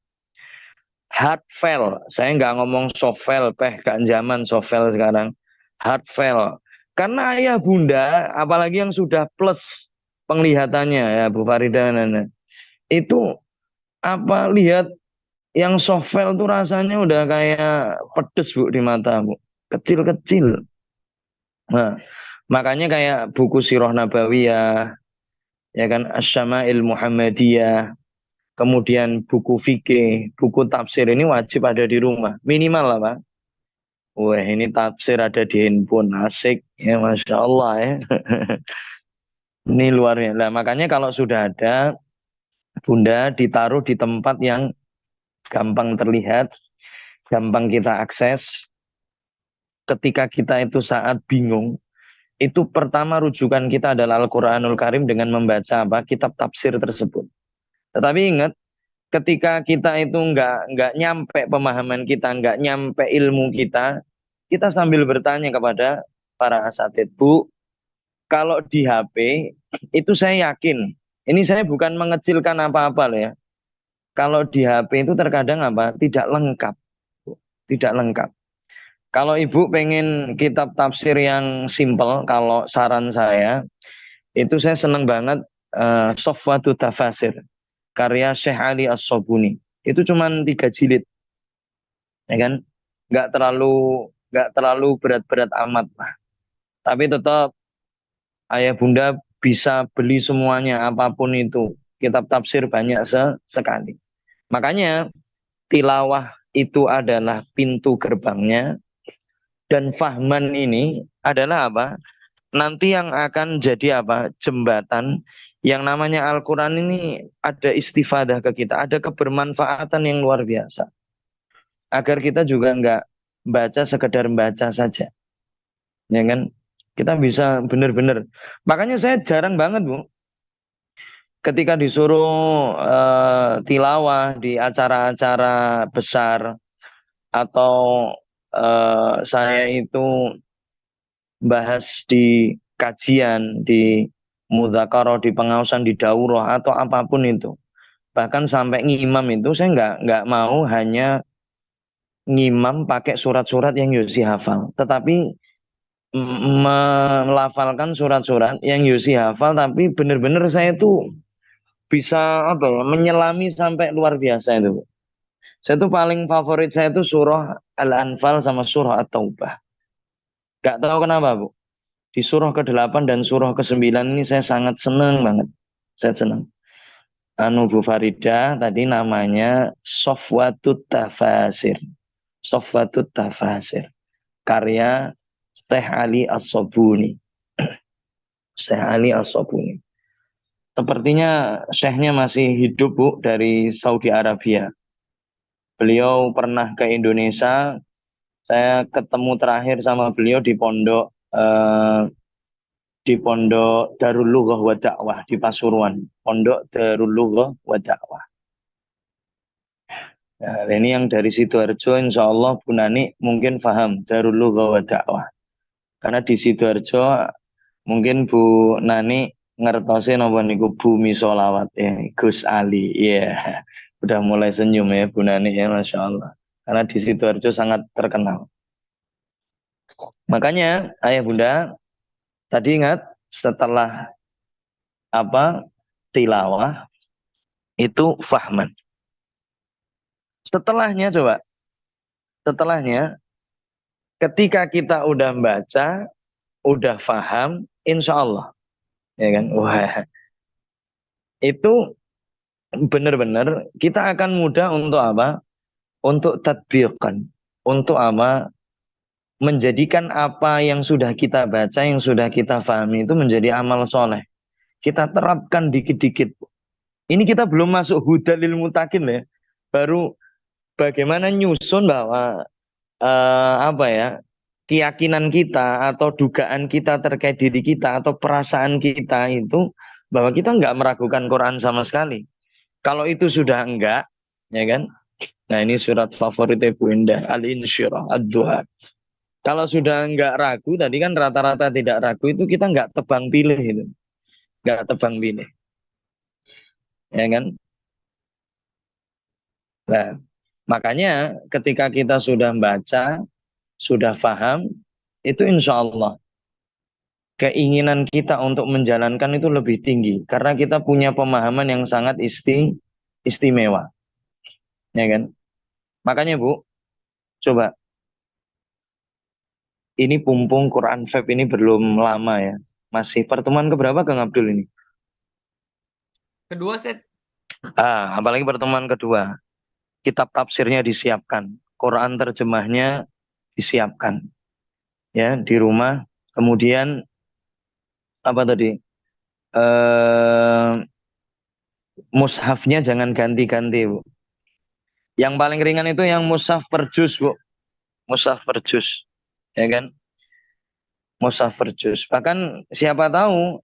Hardfile. Saya nggak ngomong softfile. Gak zaman softfile sekarang. Hardfile. Karena ayah bunda, apalagi yang sudah plus penglihatannya ya Bu Farida, itu apa lihat yang softfile tuh rasanya udah kayak pedes Bu di mata Bu. Kecil-kecil. Nah, makanya kayak buku Sirah Nabawiyah, ya kan, Asy-Syama'il Muhammadiyah, kemudian buku fikih, buku tafsir ini wajib ada di rumah. Minimal lah Pak. Wah ini tafsir ada di handphone, asik. Ya Masya Allah ya. Ini luar biasa. Nah, makanya kalau sudah ada, Bunda ditaruh di tempat yang gampang terlihat, gampang kita akses. Ketika kita itu saat bingung, itu pertama rujukan kita adalah Al-Quranul Karim dengan membaca apa kitab tafsir tersebut. Tetapi ingat, ketika kita itu nggak nyampe pemahaman kita, nggak nyampe ilmu kita sambil bertanya kepada para asatid, Bu, kalau di HP itu saya yakin, ini saya bukan mengecilkan apa-apa loh ya. Kalau di HP itu terkadang apa? Tidak lengkap, Bu. Tidak lengkap. Kalau Ibu pengen kitab tafsir yang simple, kalau saran saya, itu saya senang banget Sofwatu Tafasir, karya Syekh Ali As-Sobuni. Itu cuma 3 jilid, ya kan? Nggak terlalu nggak terlalu berat-berat amat lah. Tapi tetap ayah bunda bisa beli semuanya, apapun itu. Kitab tafsir banyak sekali. Makanya tilawah itu adalah pintu gerbangnya, dan fahman ini adalah apa? Nanti yang akan jadi apa? Jembatan. Yang namanya Al-Quran ini ada istifadah ke kita, ada kebermanfaatan yang luar biasa. Agar kita juga nggak baca sekedar baca saja, ya kan? Kita bisa benar-benar. Makanya saya jarang banget Bu, ketika disuruh tilawah di acara-acara besar, atau saya itu bahas di kajian, di mudzakarah, di pengausan, di daurah atau apapun itu. Bahkan sampai ngimam itu saya nggak mau hanya ngimam pakai surat-surat yang Yusi hafal, tetapi melafalkan surat-surat yang Yusi hafal, tapi benar-benar saya itu bisa apa ya, menyelami sampai luar biasa itu. Saya tuh paling favorit saya itu surah Al-Anfal sama surah At-Taubah. Gak tahu kenapa, Bu. Di surah ke-8 dan surah ke-9 ini saya sangat senang banget. Saya senang. Anu Bu Farida tadi namanya Sofwatut Tafasir. Sofwatut Tafasir. Karya Syekh Ali As-Sobuni. Syekh Ali As-Sobuni. Sepertinya syekhnya masih hidup, Bu, dari Saudi Arabia. Beliau pernah ke Indonesia. Saya ketemu terakhir sama beliau di Pondok Darul Lughah wa Dakwah di Pasuruan. Pondok Darul Lughah wa Dakwah. Nah, ini yang dari Sidoarjo, insya Allah Bu Nani mungkin paham Darul Lughah wa Dakwah. Karena di Sidoarjo mungkin Bu Nani ngertosin apa niku Bumi Solawat ya, Gus Ali. Iya, udah mulai senyum ya Bu Nani ya, Masya Allah. Karena di Sidoarjo sangat terkenal. Makanya ayah bunda tadi ingat setelah apa tilawah itu fahman. Setelahnya ketika kita udah baca, udah faham, insya Allah, ya kan? Wah, itu benar-benar kita akan mudah untuk apa? Untuk tatbiqan, untuk apa? Menjadikan apa yang sudah kita baca, yang sudah kita fahami itu menjadi amal soleh. Kita terapkan dikit-dikit. Ini kita belum masuk hudalil mutakin ya. Baru bagaimana nyusun bahwa apa ya, keyakinan kita atau dugaan kita terkait diri kita atau perasaan kita itu bahwa kita nggak meragukan Quran sama sekali. Kalau itu sudah enggak, ya kan? Nah ini surat favorit Ibu Indah, Al-Insyirah, Ad-Duha. Kalau sudah enggak ragu, tadi kan rata-rata tidak ragu itu kita enggak tebang pilih itu. Enggak tebang pilih. Ya kan? Nah, makanya ketika kita sudah baca, sudah paham, itu insya Allah keinginan kita untuk menjalankan itu lebih tinggi. Karena kita punya pemahaman yang sangat istimewa. Ya kan? Makanya Bu, coba ini Pumpung Quran Feb ini belum lama ya. Masih pertemuan keberapa Kang Abdul ini? Kedua set. Apalagi pertemuan kedua. Kitab tafsirnya disiapkan. Quran terjemahnya disiapkan. Ya, di rumah. Kemudian apa tadi? Mushafnya jangan ganti-ganti, Bu. Yang paling ringan itu yang mushaf per juz, Bu. Mushaf per juz. Ya kan? Mushaf per juz. Bahkan siapa tahu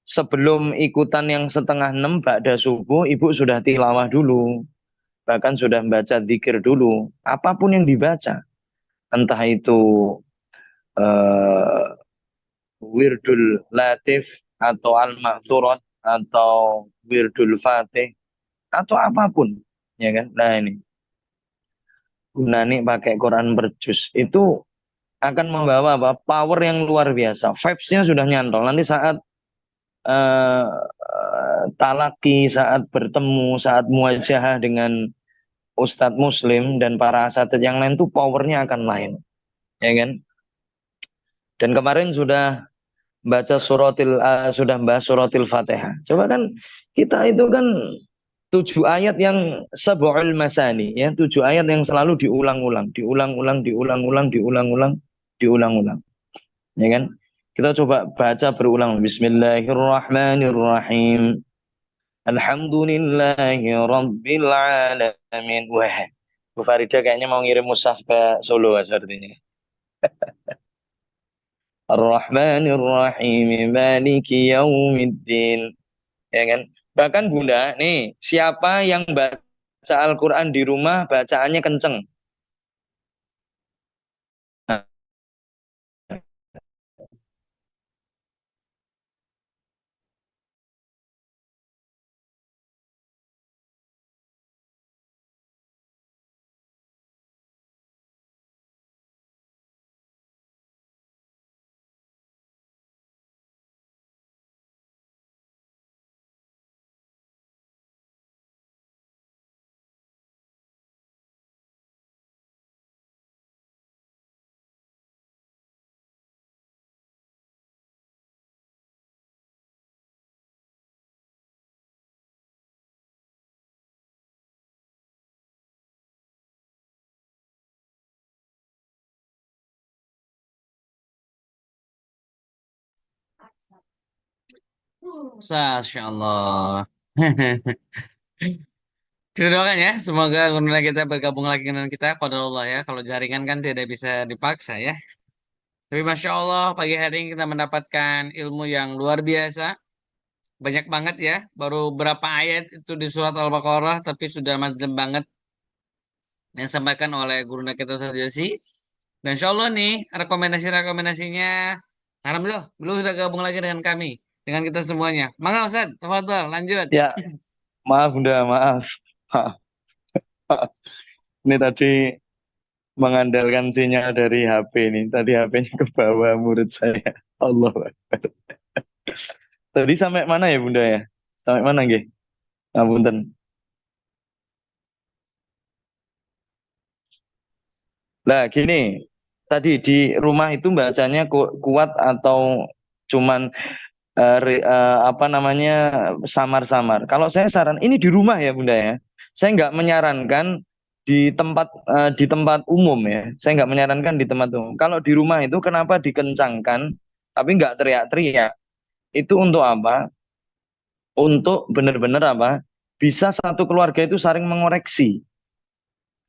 sebelum ikutan yang setengah 6 ba'da subuh, Ibu sudah tilawah dulu. Bahkan sudah membaca dzikir dulu. Apapun yang dibaca. Entah itu eh, Wirdul Latif atau Al-Ma'thurat atau Wirdul Fatih atau apapun, ya kan? Nah ini gunani pakai Quran berjus itu akan membawa apa? Power yang luar biasa. Vibes-nya sudah nyantol. Nanti saat talaki, saat bertemu, saat muajahah dengan Ustadz Muslim dan para asatid yang lain tuh powernya akan lain, ya kan? Dan kemarin sudah bahas suratil Fatihah. Coba kan kita itu kan 7 ayat yang sab'ul masani, ya 7 ayat yang selalu diulang-ulang, ya kan? Kita coba baca berulang. Bismillahirrahmanirrahim. Alhamdulillahi rabbil alamin. Wah, Bu Farida kayaknya mau ngirim mushaf ke Solo sepertinya. Ar-Rahmanir-Rahim Maliki Yaumiddin. Ya kan? Bahkan Bunda, nih, siapa yang baca Al-Qur'an di rumah bacaannya kenceng? Nah, Masya Allah. Kita doakan ya, semoga guna kita bergabung lagi dengan kita. Qadarullah ya, kalau jaringan kan tidak bisa dipaksa ya. Tapi Masya Allah, pagi hari ini kita mendapatkan ilmu yang luar biasa. Banyak banget ya, baru berapa ayat itu di surat Al-Baqarah, tapi sudah mazlum banget yang disampaikan oleh guru kita Ustaz Yosi. Dan Insya Allah nih, rekomendasi-rekomendasinya, alhamdulillah, belum sudah gabung lagi dengan kami, dengan kita semuanya. Mangga Ustaz, tafadhol, lanjut. Ya, maaf Bunda, maaf. Ini tadi mengandalkan sinyal dari HP ini. Tadi HP-nya ke bawah murid saya. Allah. Tadi sampai mana ya Bunda ya? Sampai mana nggih? Ngapunten. Lah gini, tadi di rumah itu bacanya kuat atau cuman apa namanya samar-samar. Kalau saya saran ini di rumah ya Bunda ya. Saya nggak menyarankan di tempat umum ya. Saya nggak menyarankan di tempat umum. Kalau di rumah itu kenapa dikencangkan tapi nggak teriak-teriak? Itu untuk apa? Untuk benar-benar apa? Bisa satu keluarga itu saling mengoreksi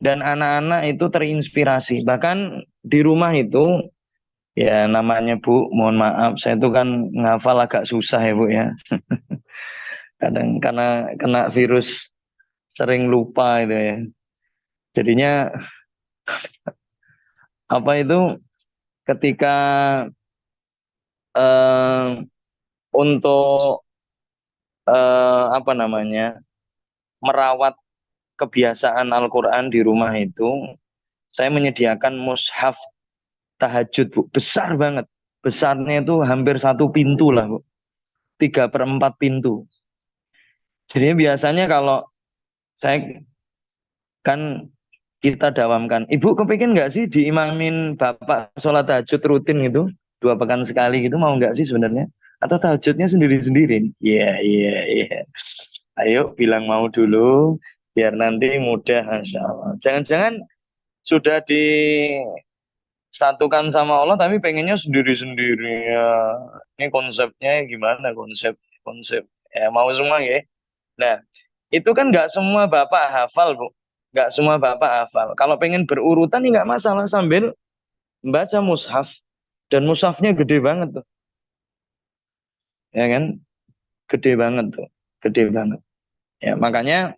dan anak-anak itu terinspirasi. Bahkan di rumah itu ya namanya Bu, mohon maaf saya itu kan ngafal agak susah ya Bu ya. Kadang karena kena virus sering lupa itu ya. Jadinya apa itu ketika eh, untuk apa namanya merawat kebiasaan Al-Quran di rumah itu, saya menyediakan mushaf tahajud Bu, besar banget. Besarnya itu hampir satu pintu lah Bu, 3/4 pintu. Jadi biasanya kalau saya kan kita dawamkan, Ibu kepingin nggak sih diimamin Bapak sholat tahajud rutin gitu, 2 pekan sekali gitu, mau nggak sih sebenarnya? Atau tahajudnya sendiri-sendiri? Iya, iya, iya. Ayo bilang mau dulu, biar nanti mudah, Masya Allah. Jangan-jangan sudah disatukan sama Allah, tapi pengennya sendiri-sendiri. Ya, ini konsepnya gimana? Konsep. Ya, mau semua ya. Nah, itu kan nggak semua bapak hafal, Bu. Nggak semua bapak hafal. Kalau pengen berurutan, ini nggak masalah sambil baca mushaf. Dan mushafnya gede banget tuh. Ya kan? Gede banget tuh. Gede banget. Ya, makanya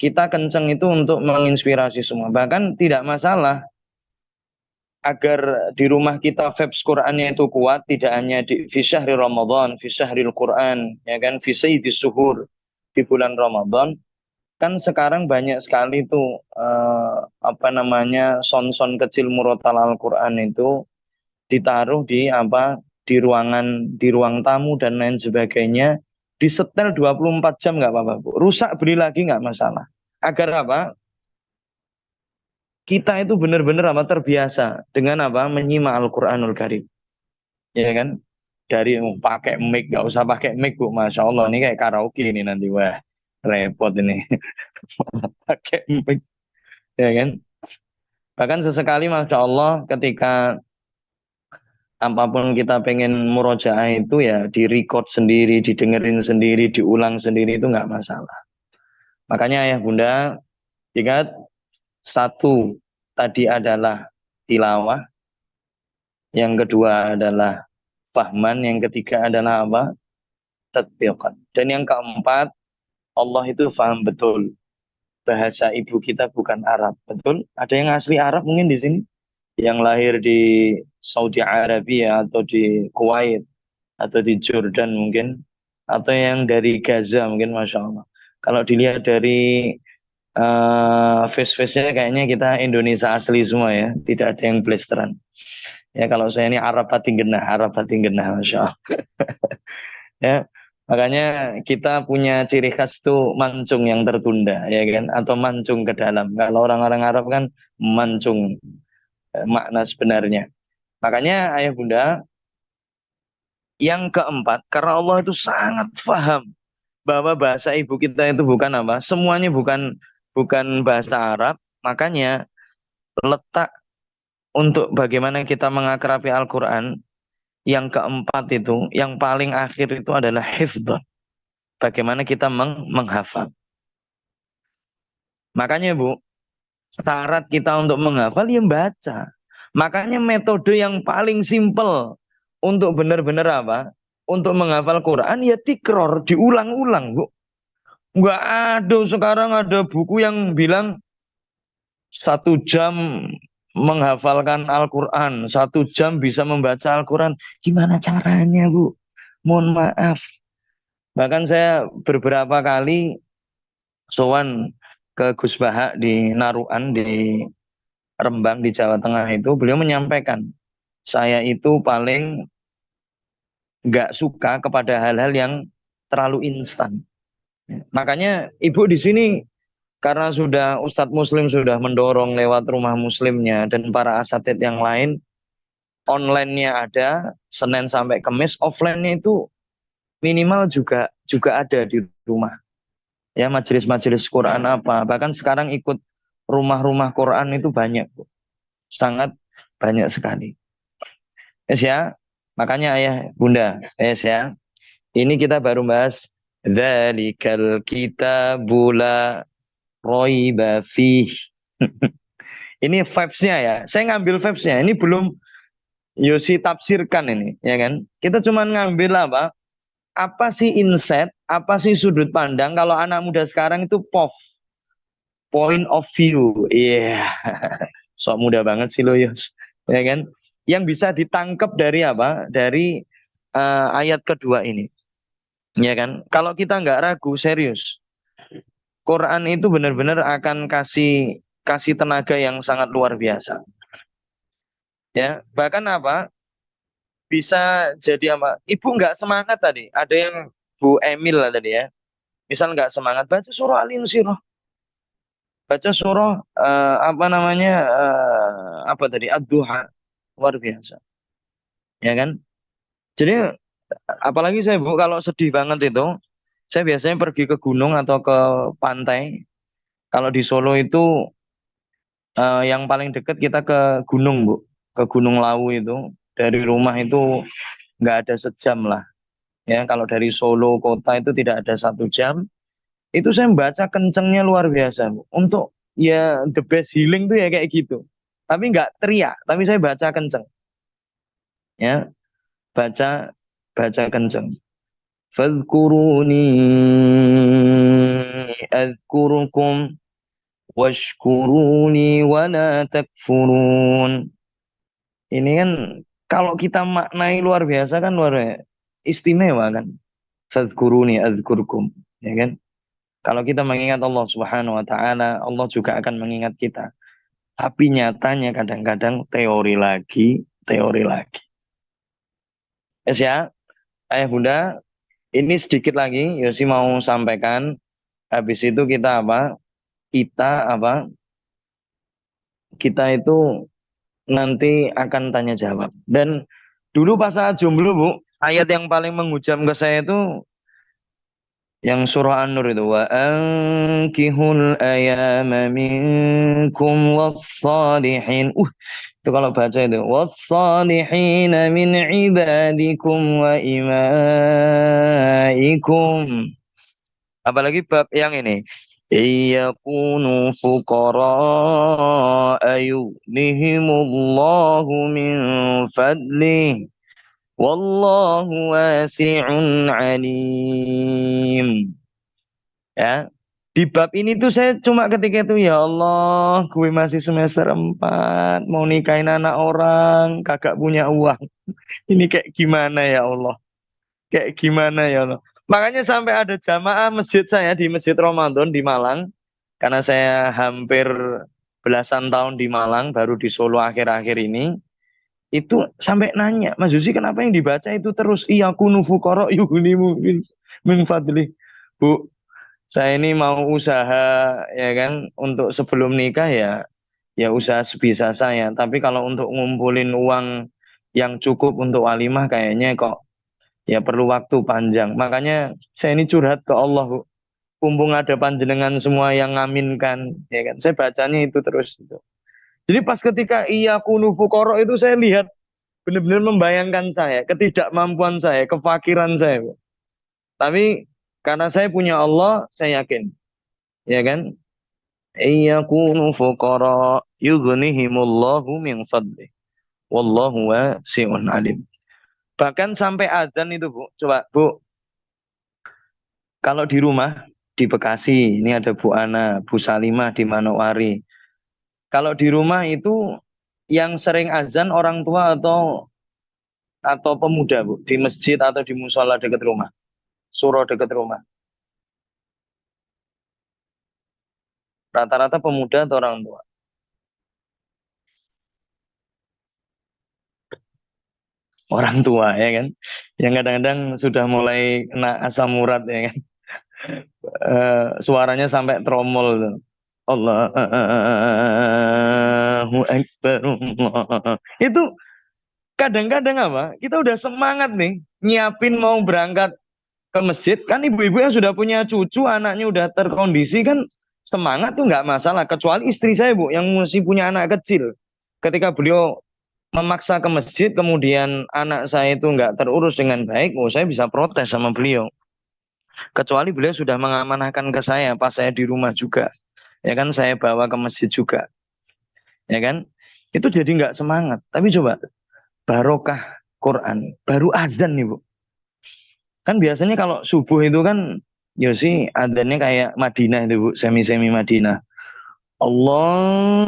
kita kenceng itu untuk menginspirasi semua. Bahkan tidak masalah agar di rumah kita vibes Qur'annya itu kuat, tidak hanya fi syahri Ramadan, fi syahril Qur'an, ya kan, fi sayyidis suhur, di bulan Ramadan. Kan sekarang banyak sekali tuh apa namanya son-son kecil murotal Al-Qur'an itu ditaruh di apa di ruang tamu dan lain sebagainya, disetel 24 jam nggak apa-apa Bu. Rusak beli lagi nggak masalah. Agar apa? Kita itu benar-benar apa terbiasa dengan apa menyimak Al-Qur'anul Karim. Ya kan? Dari pakai mic, nggak usah pakai mic Bu, Masya Allah ini kayak karaoke ini nanti, wah repot ini. Pakai mic, ya kan? Bahkan sesekali Masya Allah ketika apapun kita pengen murojaah itu ya di record sendiri, didengerin sendiri, diulang sendiri itu nggak masalah. Makanya ayah bunda, ingat satu tadi adalah tilawah, yang kedua adalah fahman, yang ketiga adalah apa? Tatbiqan. Dan yang keempat, Allah itu faham betul bahasa ibu kita bukan Arab. Betul? Ada yang asli Arab mungkin di sini? Yang lahir di Saudi Arabia atau di Kuwait atau di Jordan mungkin, atau yang dari Gaza mungkin, Masya Allah. Kalau dilihat dari face-face-nya kayaknya kita Indonesia asli semua ya, tidak ada yang blasteran. Ya kalau saya ini Arab pati genah, Masya Allah. Ya, makanya kita punya ciri khas tuh mancung yang tertunda, ya kan, atau mancung ke dalam. Kalau orang-orang Arab kan mancung, makna sebenarnya. Makanya ayah bunda, yang keempat, karena Allah itu sangat paham bahwa bahasa ibu kita itu bukan apa, semuanya bukan bukan bahasa Arab, makanya letak untuk bagaimana kita mengakrabi Al-Quran Yang keempat itu, yang paling akhir itu adalah hifdzah. Bagaimana kita menghafal. Makanya Bu, syarat kita untuk menghafal ya baca. Makanya metode yang paling simpel untuk benar-benar apa? Untuk menghafal Quran ya tikror, diulang-ulang Bu. Nggak ada sekarang ada buku yang bilang 1 jam menghafalkan Al-Quran, 1 jam bisa membaca Al-Quran. Gimana caranya Bu? Mohon maaf. Bahkan saya beberapa kali sowan ke Gus Bahak di Narukan di Rembang di Jawa Tengah itu beliau menyampaikan saya itu paling nggak suka kepada hal-hal yang terlalu instan. Makanya ibu di sini karena sudah Ustadz Muslim sudah mendorong lewat rumah Muslimnya dan para asatid yang lain, online-nya ada Senin sampai Kamis, offline-nya itu minimal juga juga ada di rumah. Ya majelis-majelis Quran apa, bahkan sekarang ikut rumah-rumah Quran itu banyak, Bu. Sangat banyak sekali. Yes ya, makanya ayah bunda, yes ya. Ini kita baru bahas dzalikal kitabu la raiba fih. Ini vibes-nya ya. Saya ngambil vibes-nya. Ini belum Yosi tafsirkan ini, ya kan? Kita cuma ngambil apa? Apa sih insight? Apa sih sudut pandang kalau anak muda sekarang itu POV, point of view. Iya. Sok muda banget sih lo, Yos. Ya kan? Yang bisa ditangkap dari apa? Dari ayat kedua ini. Ya kan? Kalau kita nggak ragu, serius. Quran itu benar-benar akan kasih kasih tenaga yang sangat luar biasa. Ya, bahkan apa? Bisa jadi apa? Ibu nggak semangat tadi. Ada yang Bu Emil lah tadi ya. Misal nggak semangat baca surah Al-Insyirah, baca surah apa namanya apa tadi Ad-Duha, luar biasa, ya kan? Jadi apalagi saya Bu kalau sedih banget itu, saya biasanya pergi ke gunung atau ke pantai. Kalau di Solo itu yang paling dekat kita ke gunung Bu, ke Gunung Lawu itu dari rumah itu nggak ada sejam lah. Ya, kalau dari Solo kota itu tidak ada 1 jam. Itu saya membaca kencengnya luar biasa Bu. Untuk ya the best healing tuh ya kayak gitu. Tapi nggak teriak, tapi saya baca kenceng. Ya, baca baca kenceng. Fadhkuruni adhkurukum washkuruni wala takfurun. Ini kan kalau kita maknai luar biasa kan istimewa kan. Fadhkuruni adhkurukum. Ya kan? Kalau kita mengingat Allah Subhanahu wa taala, Allah juga akan mengingat kita. Tapi nyatanya kadang-kadang teori lagi, teori lagi. Yes ya, ayah bunda, ini sedikit lagi Yosi mau sampaikan. Habis itu kita apa? Kita apa? Kita itu nanti akan tanya jawab. Dan dulu pas saat jomblo Bu, ayat yang paling menghujam ke saya itu yang surah An-Nur itu wa ankihul ayama minkum wassalihin. Itu kalau baca itu wassalihin min ibadikum wa imaikum. Apalagi bab yang ini. Iyakunu fuqara ayunihimullahu min fadlih. Wallahu wasi'un alim. Ya. Di bab ini tuh saya cuma ketika itu ya Allah, gue masih semester 4 mau nikahin anak orang, kagak punya uang. Ini kayak gimana ya Allah? Kayak gimana ya Allah? Makanya sampai ada jamaah masjid saya di Masjid Ramadan di Malang, karena saya hampir belasan tahun di Malang, baru di Solo akhir-akhir ini, itu sampai nanya, Mas Yusi kenapa yang dibaca itu terus iya kunu fuqara yughnimu min fadli. Bu, saya ini mau usaha ya kan untuk sebelum nikah ya ya usaha sebisa saya. Tapi kalau untuk ngumpulin uang yang cukup untuk walimah kayaknya kok ya perlu waktu panjang. Makanya saya ini curhat ke Allah, Bu. Mumpung ada panjenengan semua yang ngaminkan, ya kan. Saya bacanya itu terus itu. Jadi pas ketika iya kunu fuqara itu saya lihat benar-benar membayangkan saya, ketidakmampuan saya, kefakiran saya, Bu. Tapi karena saya punya Allah, saya yakin, ya kan? Iyakunu fuqara yughnihimullahu min fadli. Wallahu wasi'un alim. Bahkan sampai adzan itu, Bu. Coba, Bu, kalau di rumah di Bekasi, ini ada Bu Ana, Bu Salimah di Manowari. Kalau di rumah itu yang sering azan orang tua atau pemuda, Bu, di masjid atau di musola dekat rumah, suro dekat rumah. Rata-rata pemuda atau orang tua. Orang tua ya kan. Yang kadang-kadang sudah mulai kena asam urat ya kan. Suaranya sampai tromol tuh. Allahu Akbar. Allah. Itu kadang-kadang apa? Kita udah semangat nih nyiapin mau berangkat ke masjid kan ibu-ibu yang sudah punya cucu anaknya udah terkondisi kan semangat tuh nggak masalah kecuali istri saya Bu yang masih punya anak kecil ketika beliau memaksa ke masjid kemudian anak saya itu nggak terurus dengan baik oh saya bisa protes sama beliau kecuali beliau sudah mengamanahkan ke saya pas saya di rumah juga ya kan saya bawa ke masjid juga ya kan itu jadi nggak semangat tapi coba barokah Quran baru azan nih Bu. Kan biasanya kalau subuh itu kan ya sih adanya kayak Madinah itu Bu, semi-semi Madinah. Allah,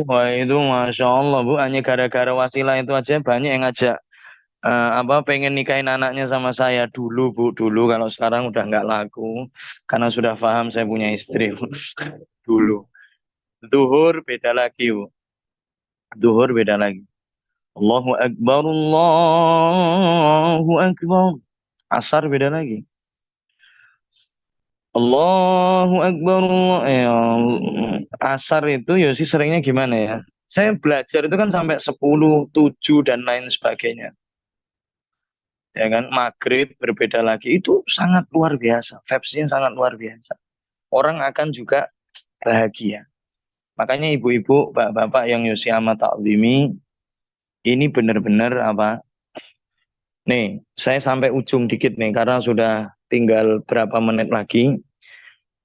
wah itu Masya Allah Bu, hanya gara-gara wasilah itu aja banyak yang ngajak apa pengen nikahin anaknya sama saya dulu Bu, dulu kalau sekarang udah nggak laku karena sudah paham saya punya istri Bu. Dulu. Duhur beda lagi Bu, duhur beda lagi. Allahu Akbar, Allahu Akbar. Asar beda lagi. Allahu Akbar. Asar itu ya sih seringnya gimana ya? Saya belajar itu kan sampai 10, 7 dan lain sebagainya. Ya kan, maghrib berbeda lagi. Itu sangat luar biasa. Vibes-nya sangat luar biasa. Orang akan juga bahagia. Makanya ibu-ibu, bapak-bapak yang Yusi amat takzimi, ini benar-benar apa? Nih, saya sampai ujung dikit nih, karena sudah tinggal berapa menit lagi.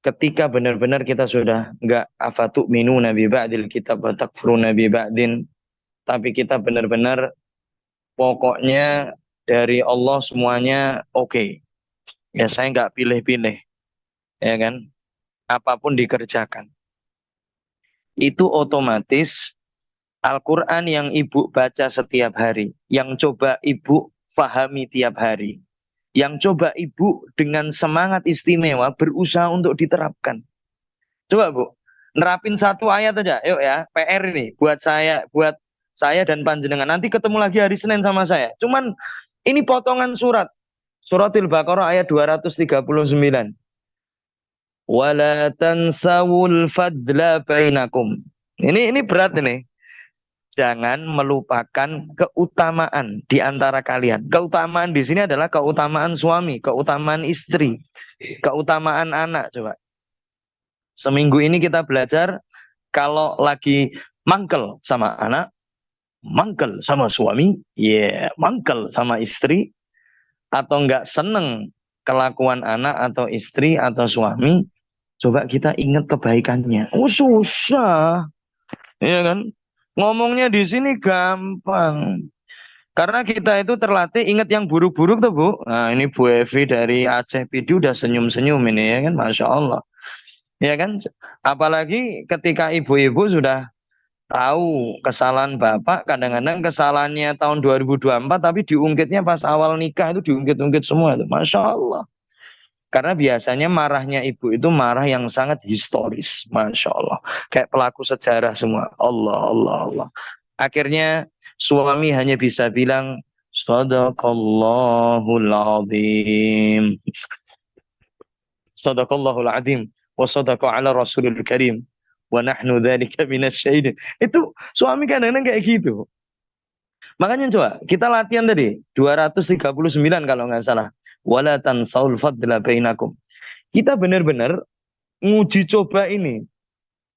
Ketika benar-benar kita sudah nggak afatu minu nabi ba'dil kitab wa takfuru nabi ba'din tapi kita benar-benar pokoknya dari Allah semuanya oke. Ya saya nggak pilih-pilih ya kan apapun dikerjakan itu otomatis Al-Quran yang ibu baca setiap hari yang coba ibu fahami tiap hari yang coba ibu dengan semangat istimewa berusaha untuk diterapkan. Coba Bu, nerapin satu ayat aja, yuk ya, PR ini buat saya dan panjenengan. Nanti ketemu lagi hari Senin sama saya. Cuman ini potongan surat, suratil Baqarah ayat 239. Wala tansawul fadla bainakum. Ini berat ini. Jangan melupakan keutamaan di antara kalian. Keutamaan di sini adalah keutamaan suami, keutamaan istri, keutamaan anak. Coba. Seminggu ini kita belajar kalau lagi mangkel sama anak, mangkel sama suami, ya yeah, mangkel sama istri, atau nggak seneng kelakuan anak atau istri atau suami, coba kita ingat kebaikannya. Oh susah, ya kan? Ngomongnya di sini gampang. Karena kita itu terlatih ingat yang buruk-buruk tuh Bu. Nah ini Bu Evi dari Aceh PD udah senyum-senyum ini ya kan, Masya Allah. Ya kan? Apalagi ketika ibu-ibu sudah tahu kesalahan bapak, kadang-kadang kesalahannya tahun 2024, tapi diungkitnya pas awal nikah itu diungkit-ungkit semua itu. Masya Allah. Karena biasanya marahnya ibu itu marah yang sangat historis. Masya Allah. Kayak pelaku sejarah semua. Allah, Allah, Allah. Akhirnya suami hanya bisa bilang, Sadaqallahul Azim. Sadaqallahul Azim. Wa sadaqa ala Rasulul Karim. Wa nahnu dzalika minasyahidin. Itu suami kadang-kadang kayak gitu. Makanya coba kita latihan tadi 239 kalau nggak salah. Wala tansaul fadla bainakum. Kita benar-benar nguji coba ini.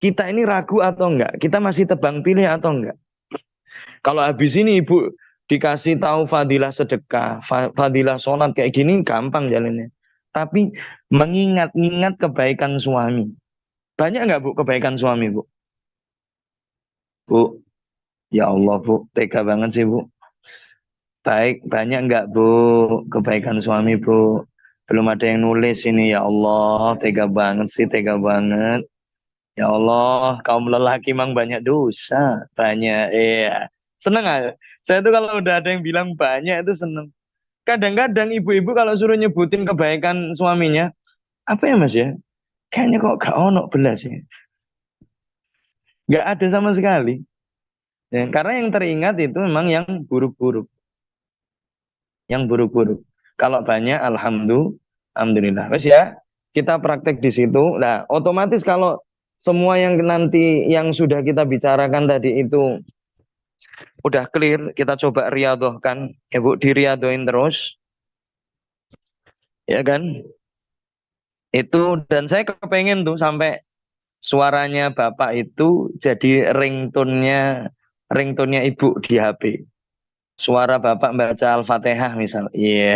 Kita ini ragu atau enggak? Kita masih tebang pilih atau enggak? Kalau habis ini ibu dikasih tahu fadilah sedekah, fadilah sholat kayak gini gampang jalannya. Tapi mengingat-ingat kebaikan suami. Banyak nggak bu kebaikan suami bu? Bu, ya Allah bu, tega banget sih bu. Baik, banyak nggak bu kebaikan suami bu? Belum ada yang nulis ini ya Allah, tega banget sih, tega banget. Ya Allah, kaum lelaki memang banyak dosa, banyak. Iya, seneng aja. Saya tuh kalau udah ada yang bilang banyak itu seneng. Kadang-kadang ibu-ibu kalau suruh nyebutin kebaikan suaminya, apa ya mas ya? Kayaknya kok gak ono belas ya. Gak ada sama sekali. Ya, karena yang teringat itu memang yang buruk-buruk, yang buruk-buruk. Kalau banyak, alhamdulillah. Wes ya, kita praktek di situ. Nah, otomatis kalau semua yang nanti yang sudah kita bicarakan tadi itu udah clear, kita coba riadohkan, ya Bu, diriadoin terus, ya kan? Itu dan saya kepengen tuh sampai suaranya Bapak itu jadi ringtone-nya Ibu di HP. Suara Bapak baca Al-Fatihah misal. Iya.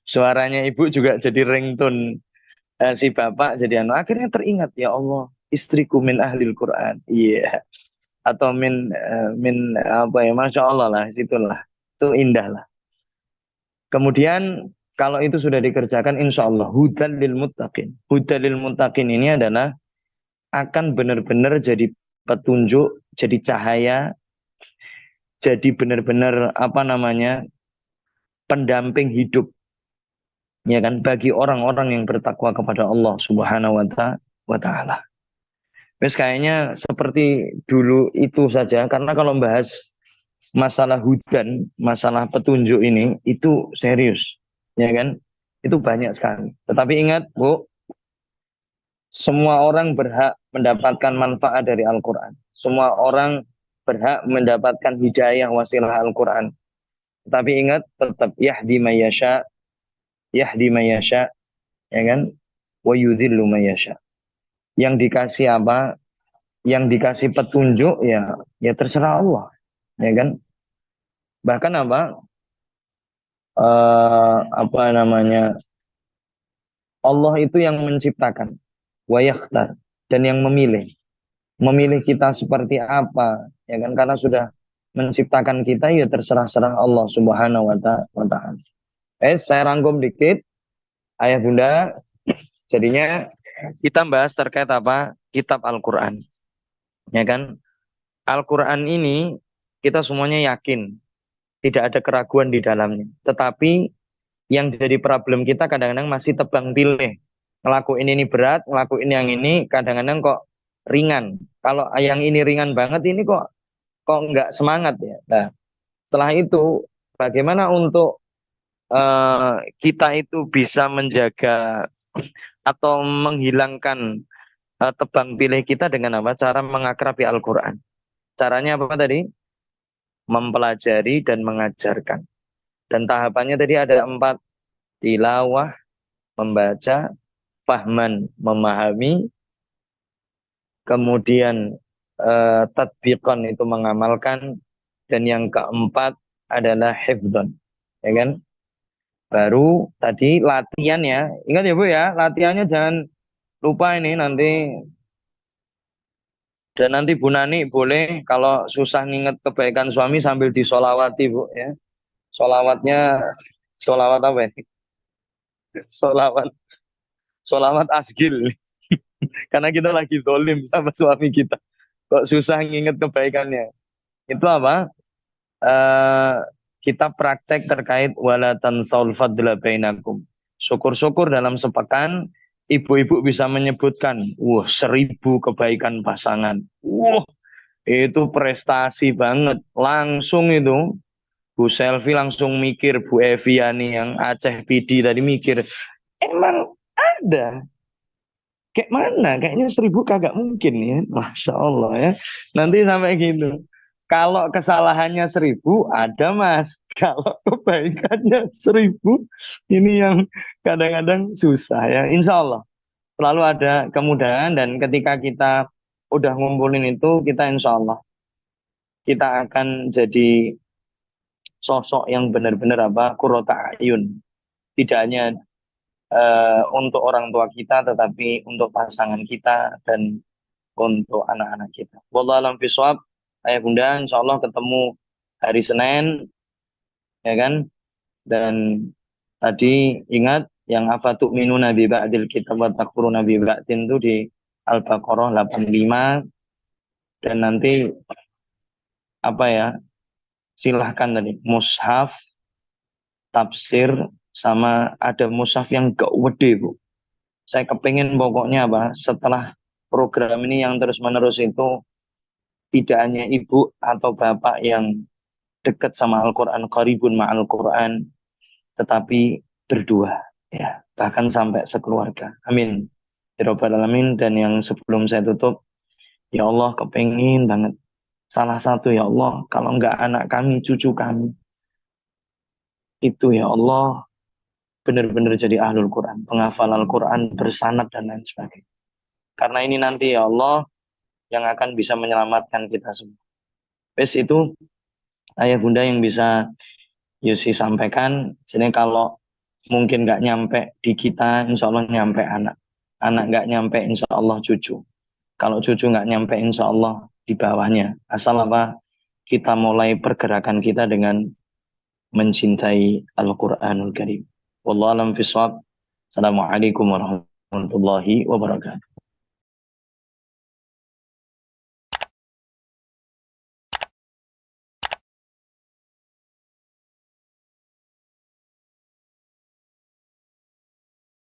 Suaranya Ibu juga jadi ringtone si Bapak jadi anu akhirnya teringat ya Allah, istriku min ahlil Quran. Iya. Atau min apa ya, Masya Allah lah, situlah. Itu indah lah. Kemudian kalau itu sudah dikerjakan, insya Allah hudan lil muttaqin. Hudan lil muttaqin ini adalah akan benar-benar jadi petunjuk, jadi cahaya, jadi benar-benar apa namanya pendamping hidup, ya kan, bagi orang-orang yang bertakwa kepada Allah Subhanahu wa Ta'ala. Terus kayaknya seperti dulu itu saja, karena kalau bahas masalah hudan, masalah petunjuk ini itu serius, ya kan? Itu banyak sekali. Tetapi ingat, Bu, semua orang berhak mendapatkan manfaat dari Al-Quran. Semua orang berhak mendapatkan hidayah wasilah Al-Quran. Tapi ingat, tetap yahdi mayasya, ya kan? Wa yudhillu mayasya. Yang dikasih apa? Yang dikasih petunjuk ya terserah Allah, ya kan? Bahkan apa namanya? Allah itu yang menciptakan, wa yakhtar, dan yang memilih kita seperti apa, ya kan, karena sudah menciptakan kita, ya terserah-serah Allah Subhanahu wa Ta'ala. Saya rangkum dikit ayah bunda, jadinya kita bahas terkait apa, kitab Al-Quran, ya kan. Al-Quran ini kita semuanya yakin tidak ada keraguan di dalamnya, tetapi yang jadi problem kita kadang-kadang masih tebang pilih, ngelakuin ini berat, ngelakuin yang ini kadang-kadang kok ringan. Kalau yang ini ringan banget, ini kok nggak semangat ya. Nah, setelah itu bagaimana untuk kita itu bisa menjaga atau menghilangkan tebang pilih kita dengan apa? Cara mengakrabi Al-Quran. Caranya apa tadi? Mempelajari dan mengajarkan. Dan tahapannya tadi ada 4: tilawah, membaca, fahman, memahami, kemudian tatbiqan itu mengamalkan, dan yang keempat adalah hifdzon, ya kan? Baru tadi latihan ya. Ingat ya Bu ya, latihannya jangan lupa ini nanti. Dan nanti Bu Nani boleh kalau susah nginget kebaikan suami sambil disolawati Bu ya. Solawatnya, solawat apa ya? Solawat, solawat asgil. Karena kita lagi dolim sama suami kita. Kok susah nginget kebaikannya. Itu apa? Eh kita praktek terkait wala tansaul fadla bainakum. Syukur-syukur dalam sepekan ibu-ibu bisa menyebutkan, 1000 kebaikan pasangan. Itu prestasi banget. Langsung itu Bu Selvi langsung mikir, Bu Eviani yang Aceh PD tadi mikir, emang ada? Kayak mana? Kayaknya 1000 kagak mungkin ya. Masya Allah ya. Nanti sampai gitu. Kalau kesalahannya 1000 ada mas. Kalau kebaikannya 1000, ini yang kadang-kadang susah ya. Insya Allah selalu ada kemudahan, dan ketika kita udah ngumpulin itu, kita insya Allah kita akan jadi sosok yang benar-benar qurrata ayun. Tidak hanya untuk orang tua kita, tetapi untuk pasangan kita dan untuk anak-anak kita. Wallahu a'lam bishawab. Ayah bunda, insya Allah ketemu hari Senin, ya kan? Dan tadi ingat yang afatu minu nabi ba'dil kitab wa takfuru nabi ba'din itu di Al-Baqarah 85. Dan nanti silahkan tadi mushaf, tafsir, sama ada mushaf yang gak gede bu. Saya kepingin pokoknya setelah program ini yang terus menerus itu tidak hanya ibu atau bapak yang dekat sama Al-Quran, qaribun ma'al Quran, tetapi berdua, ya, bahkan sampai sekeluarga. Amin. Ya Rabbal Alamin. Dan yang sebelum saya tutup, ya Allah kepingin banget. Salah satu ya Allah, kalau enggak anak kami, cucu kami, itu ya Allah, benar-benar jadi ahlul Quran, penghafal Al-Quran, bersanad dan lain sebagainya. Karena ini nanti ya Allah, yang akan bisa menyelamatkan kita semua. Wes itu ayah bunda yang bisa Yusi sampaikan. Jadi kalau mungkin nggak nyampe di kita, insya Allah nyampe anak. Anak nggak nyampe, insya Allah cucu. Kalau cucu nggak nyampe, insya Allah di bawahnya. Asal kita mulai pergerakan kita dengan mencintai Al-Quranul Karim. Wallahu a'lam bishawab. Assalamualaikum warahmatullahi wabarakatuh.